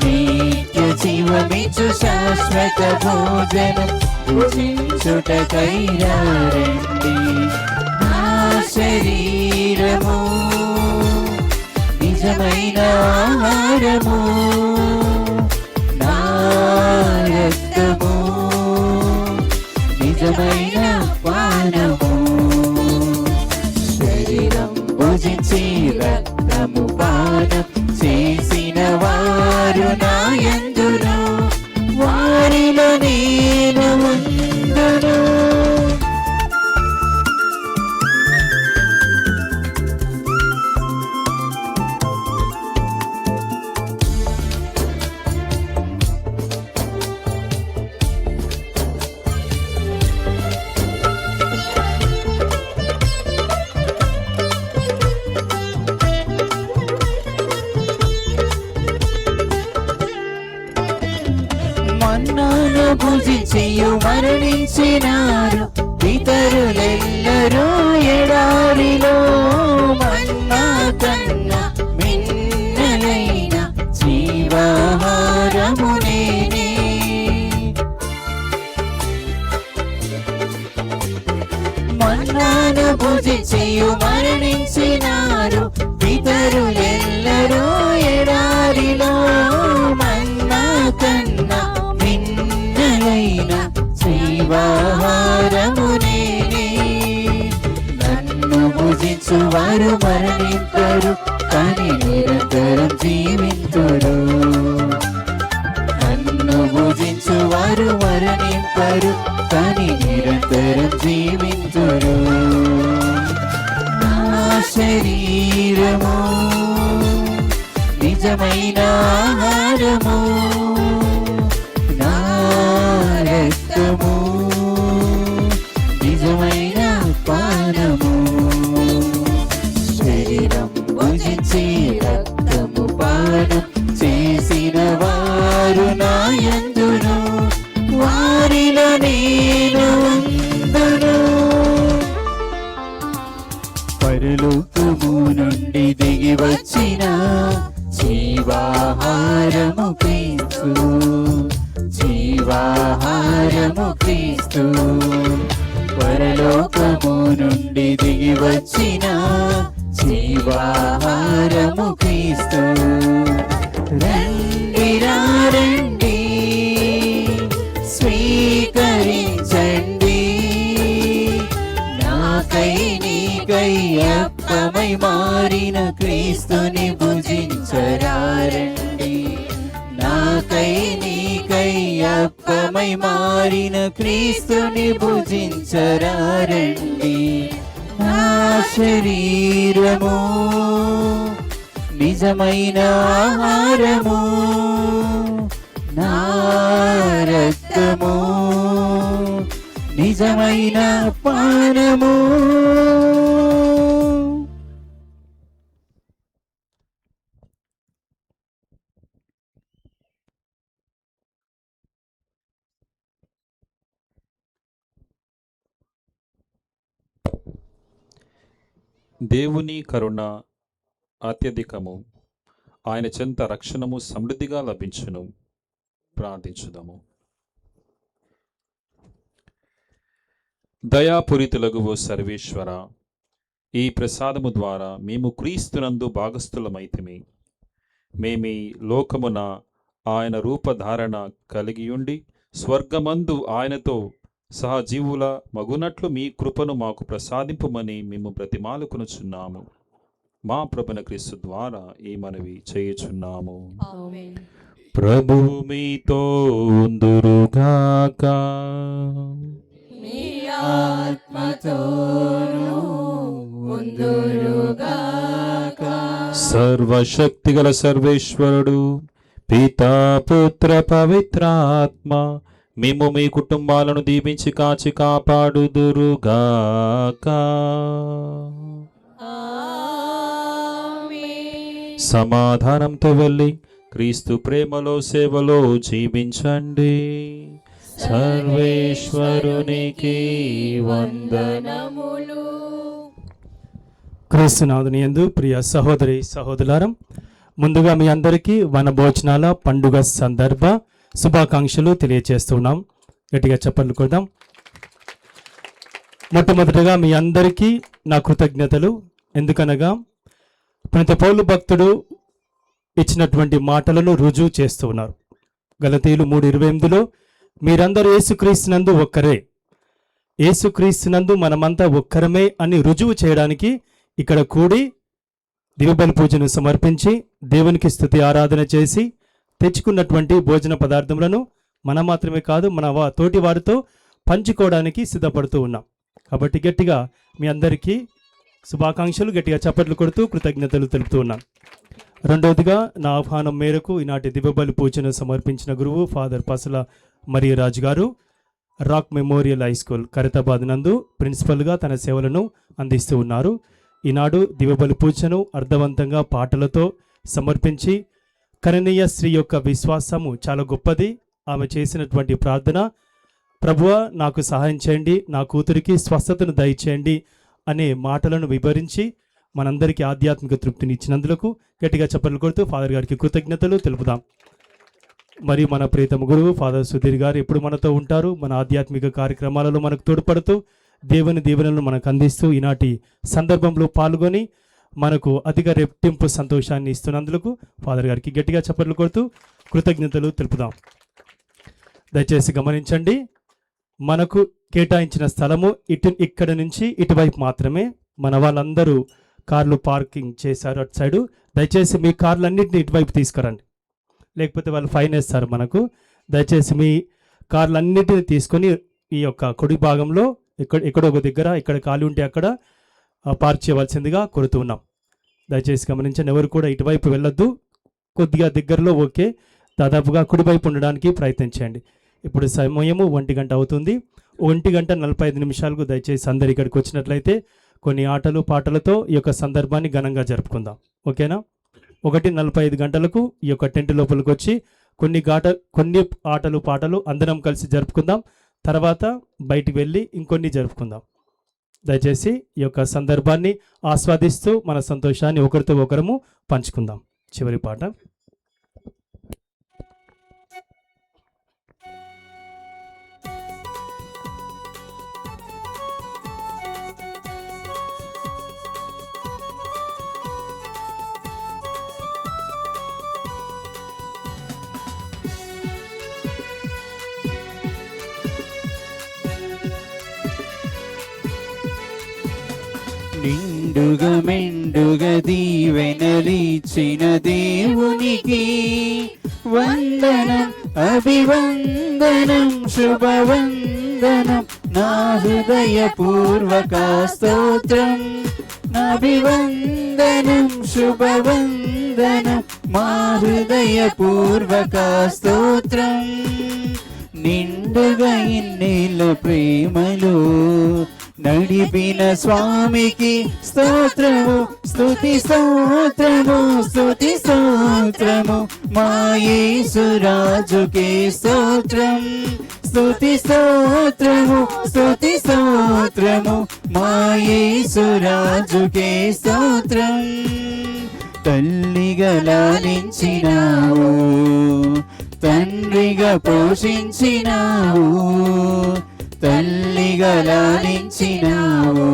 A: నిత్య జీవమిచ్చు శాశ్వత భోజనం భుజించుటకై రండి. నా శరీరము నిజమైన ఆహారము, రక్తము నిజమైన పానము. శరీరం భుజించి రక్తము పానం చేసిన వారు నా యందును, వారిలో నేను ఉందును. మన్నాను భుజించియు మరణించినారు, పిత పితరులెల్లరూ ఎడారిలో మన్నా కన్నా మిన్నలైన జీవాహారము నేనే. మన్నాను భుజించియు మరణించినారు పితరులెల్లరూ ఎడారిలో మన్నా కన్నా మిన్నలైన జీవాహారము నేనే. నన్ను భుజించువారు మరణింపరు కానీ నిరంతరం జీవింతురు. నన్ను భుజించువారు మరణింపరు కానీ నిరంతరం జీవింతురు. నా శరీరము నిజమైన ఆహారము, నా రక్తము నిజమైన పానము. శరీరం భుజించి రక్తము పానం చేసిన వారు నా యందును, వారిలో నేను ఉందును. పరలోకము నుండి దిగి వచ్చిన జీవాహారము క్రీస్తు, జీవాహారము క్రీస్తు. పరలోకము నుండి దిగి వచ్చిన జీవాహారము క్రీస్తు. రండి రండి స్వీకరించండి, నాకై నీకై అప్పమై మారిన క్రీస్తుని భుజించరారండి. నాకై నీకై అప్పమై మారిన క్రీస్తుని భుజించరారండి. నా శరీరము నిజమైన ఆహారము, నా రక్తము నిజమైన పానము.
C: దేవుని కరుణ అత్యధికము, ఆయన చెంత రక్షణము సమృద్ధిగా లభించును. ప్రార్థించుదాము. దయాపూరితులగు ఓ సర్వేశ్వర, ఈ ప్రసాదము ద్వారా మేము క్రీస్తునందు భాగస్థులమైతిమి. మేమీ లోకమున ఆయన రూపధారణ కలిగియుండి స్వర్గమందు ఆయనతో సహజీవుల మగునట్లు మీ కృపను మాకు ప్రసాదింపుమని మేము బ్రతిమాలుకొనుచున్నాము. మా ప్రభున క్రీస్తు ద్వారా ఈ మనవి చేయుచున్నాము.
F: ఆమేన్.
C: ప్రభువు మీతో ఉందురుగాక.
F: మీ ఆత్మతోనూ ఉందురుగాక.
C: సర్వశక్తిగల సర్వేశ్వరుడు పితా పుత్ర పవిత్రాత్మ మేము మీ కుటుంబాలను దీవించి కాచి కాపాడుదురుగాక.
F: ఆమేన్.
C: సమాధానంతో వెళ్ళి క్రీస్తు ప్రేమలో సేవలో జీవించండి. సర్వేశ్వరునికి వందనములు.
B: క్రీస్తునాథుని యందు ప్రియ సహోదరి సహోదరులారా, ముందుగా మీ అందరికీ వనభోజనాల పండుగ సందర్భ శుభాకాంక్షలు తెలియజేస్తున్నాం. గట్టిగా చప్పట్లు కొడదాం. మొట్టమొదటిగా మీ అందరికీ నా కృతజ్ఞతలు. ఎందుకనగా పునీత పౌలు భక్తుడు ఇచ్చినటువంటి మాటలను రుజువు చేస్తూ ఉన్నారు. గలతీయులు 3:28లో మీరందరూ యేసుక్రీస్తునందు ఒక్కరే, యేసుక్రీస్తునందు మనమంతా ఒక్కరమే అని రుజువు చేయడానికి ఇక్కడ కూడి దివ్యబలి పూజను సమర్పించి దేవునికి స్తుతి ఆరాధన చేసి తెచ్చుకున్నటువంటి భోజన పదార్థములను మనం మాత్రమే కాదు మన తోటి వారితో పంచుకోవడానికి సిద్ధపడుతూ ఉన్నాం. కాబట్టి గట్టిగా మీ అందరికీ శుభాకాంక్షలు గట్టిగా చప్పట్లు కొడుతూ కృతజ్ఞతలు తెలుపుతూ ఉన్నాను. రెండవదిగా నా ఆహ్వానం మేరకు ఈనాటి దివ్యబలి పూజను సమర్పించిన గురువు ఫాదర్ పసల మరియరాజు గారు rock memorial high school Khairatabad నందు ప్రిన్సిపల్గా తన సేవలను అందిస్తూ ఉన్నారు. ఈనాడు దివ్యబలి పూజను అర్థవంతంగా పాటలతో సమర్పించి కరణీయ స్త్రీ యొక్క విశ్వాసము చాలా గొప్పది, ఆమె చేసినటువంటి ప్రార్థన ప్రభువా నాకు సహాయం చేయండి, నా కూతురికి స్వస్థతను దయచేయండి అనే మాటలను వివరించి మనందరికీ ఆధ్యాత్మిక తృప్తిని ఇచ్చినందుకు గట్టిగా చప్పట్లు కొడుతూ ఫాదర్ గారికి కృతజ్ఞతలు తెలుపుదాం. మరి మన ప్రియతమ గురువు ఫాదర్ సుధీర్ గారు ఎప్పుడు మనతో ఉంటారు. మన ఆధ్యాత్మిక కార్యక్రమాలలో మనకు తోడ్పడుతూ దేవుని దీవెనలను మనకు అందిస్తూ ఈనాటి సందర్భంలో పాల్గొని మనకు అధిక రెట్టింపు సంతోషాన్ని ఇస్తున్నందుకు ఫాదర్ గారికి గట్టిగా చప్పట్లు కొడుతూ కృతజ్ఞతలు తెలుపుదాం. దయచేసి గమనించండి, మనకు కేటాయించిన స్థలము ఇక్కడ నుంచి ఇటువైపు మాత్రమే. మన వాళ్ళందరూ కార్లు పార్కింగ్ చేశారు అటు సైడు. దయచేసి మీ కార్లన్నింటినీ ఇటువైపు తీసుకురండి, లేకపోతే వాళ్ళు ఫైన్ వేస్తారు మనకు. దయచేసి మీ కార్లన్నింటినీ తీసుకొని ఈ యొక్క కుడి భాగంలో ఎక్కడో ఒక దగ్గర ఇక్కడ ఖాళీ ఉంటే అక్కడ పార్క్ చేయవలసిందిగా కోరుతున్నాం. దయచేసి గమనించండి, ఎవరు కూడా ఇటువైపు వెళ్ళొద్దు. కొద్దిగా దగ్గరలో ఓకే, దాదాపుగా కుడివైపు ఉండడానికి ప్రయత్నించండి. ఇప్పుడు సమయము 1 గంట అవుతుంది. 1 గంట 45 నిమిషాలకు దయచేసి అందరు ఇక్కడికి వచ్చినట్లయితే కొన్ని ఆటలు పాటలతో ఈ యొక్క సందర్భాన్ని ఘనంగా జరుపుకుందాం. ఓకేనా? 1:45 గంటలకు ఈ యొక్క టెంట్ లోపలికి వచ్చి కొన్ని ఆటలు పాటలు అందరం కలిసి జరుపుకుందాం. తర్వాత బయటికి వెళ్ళి ఇంకొన్ని జరుపుకుందాం. దయచేసి ఈ యొక్క సందర్భాన్ని ఆస్వాదిస్తూ మన సంతోషాన్ని ఒకరితో ఒకరము పంచుకుందాం. చివరి పాట.
A: నిండుగా మెండుగా దీవెనలిచిన దేవునికి వందనం, అభివందనం, శుభవందనం, నా హృదయపూర్వక స్తోత్రం. అభివందనం, శుభవందనం, మా హృదయపూర్వక స్తోత్రం. నిండుగా ఇన్నేళ్ళ ప్రేమలో నడిపిన స్వామికి స్తోత్రము, స్తుతి స్తోత్రము, స్తుతి స్తోత్రము, మా యేసు రాజుకే స్తోత్రం. స్తుతి స్తోత్రము, స్తుతి స్తోత్రము, మా యేసు రాజుకే స్తోత్రం. తల్లిగా లాలించినావు, తండ్రిగా పోషించినావు, తల్లిగా లాలించినావు,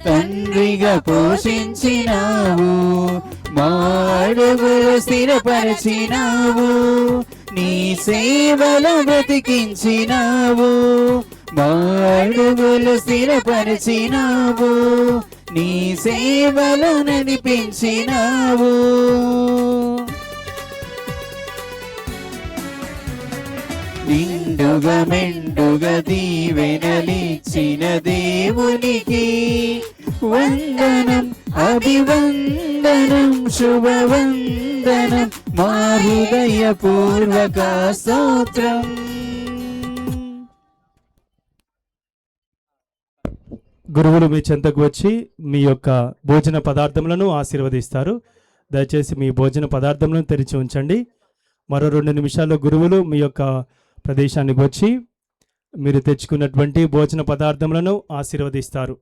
A: తండ్రిగా పోషించినావు, మా అడుగులు స్థిరపరచినావు, నీ సేవలో బ్రతికించినావు, మా అడుగులు స్థిరపరచినావు, నీ సేవలో నడిపించినావు. నిండుగా మెండుగా దీవెనలిచిన దేవునికి వందనం, అభివందనం, శుభవందనం, మా హృదయపూర్వక స్తోత్రం.
B: గురువులు మీ చెంతకు వచ్చి మీ యొక్క భోజన పదార్థములను ఆశీర్వదిస్తారు. దయచేసి మీ భోజన పదార్థములను తెరిచి ఉంచండి. మరో 2 నిమిషాల్లో గురువులు మీ యొక్క ప్రదేశానికి వచ్చి మీరు తెచ్చుకున్నటువంటి భోజన పదార్థములను ఆశీర్వదిస్తారు.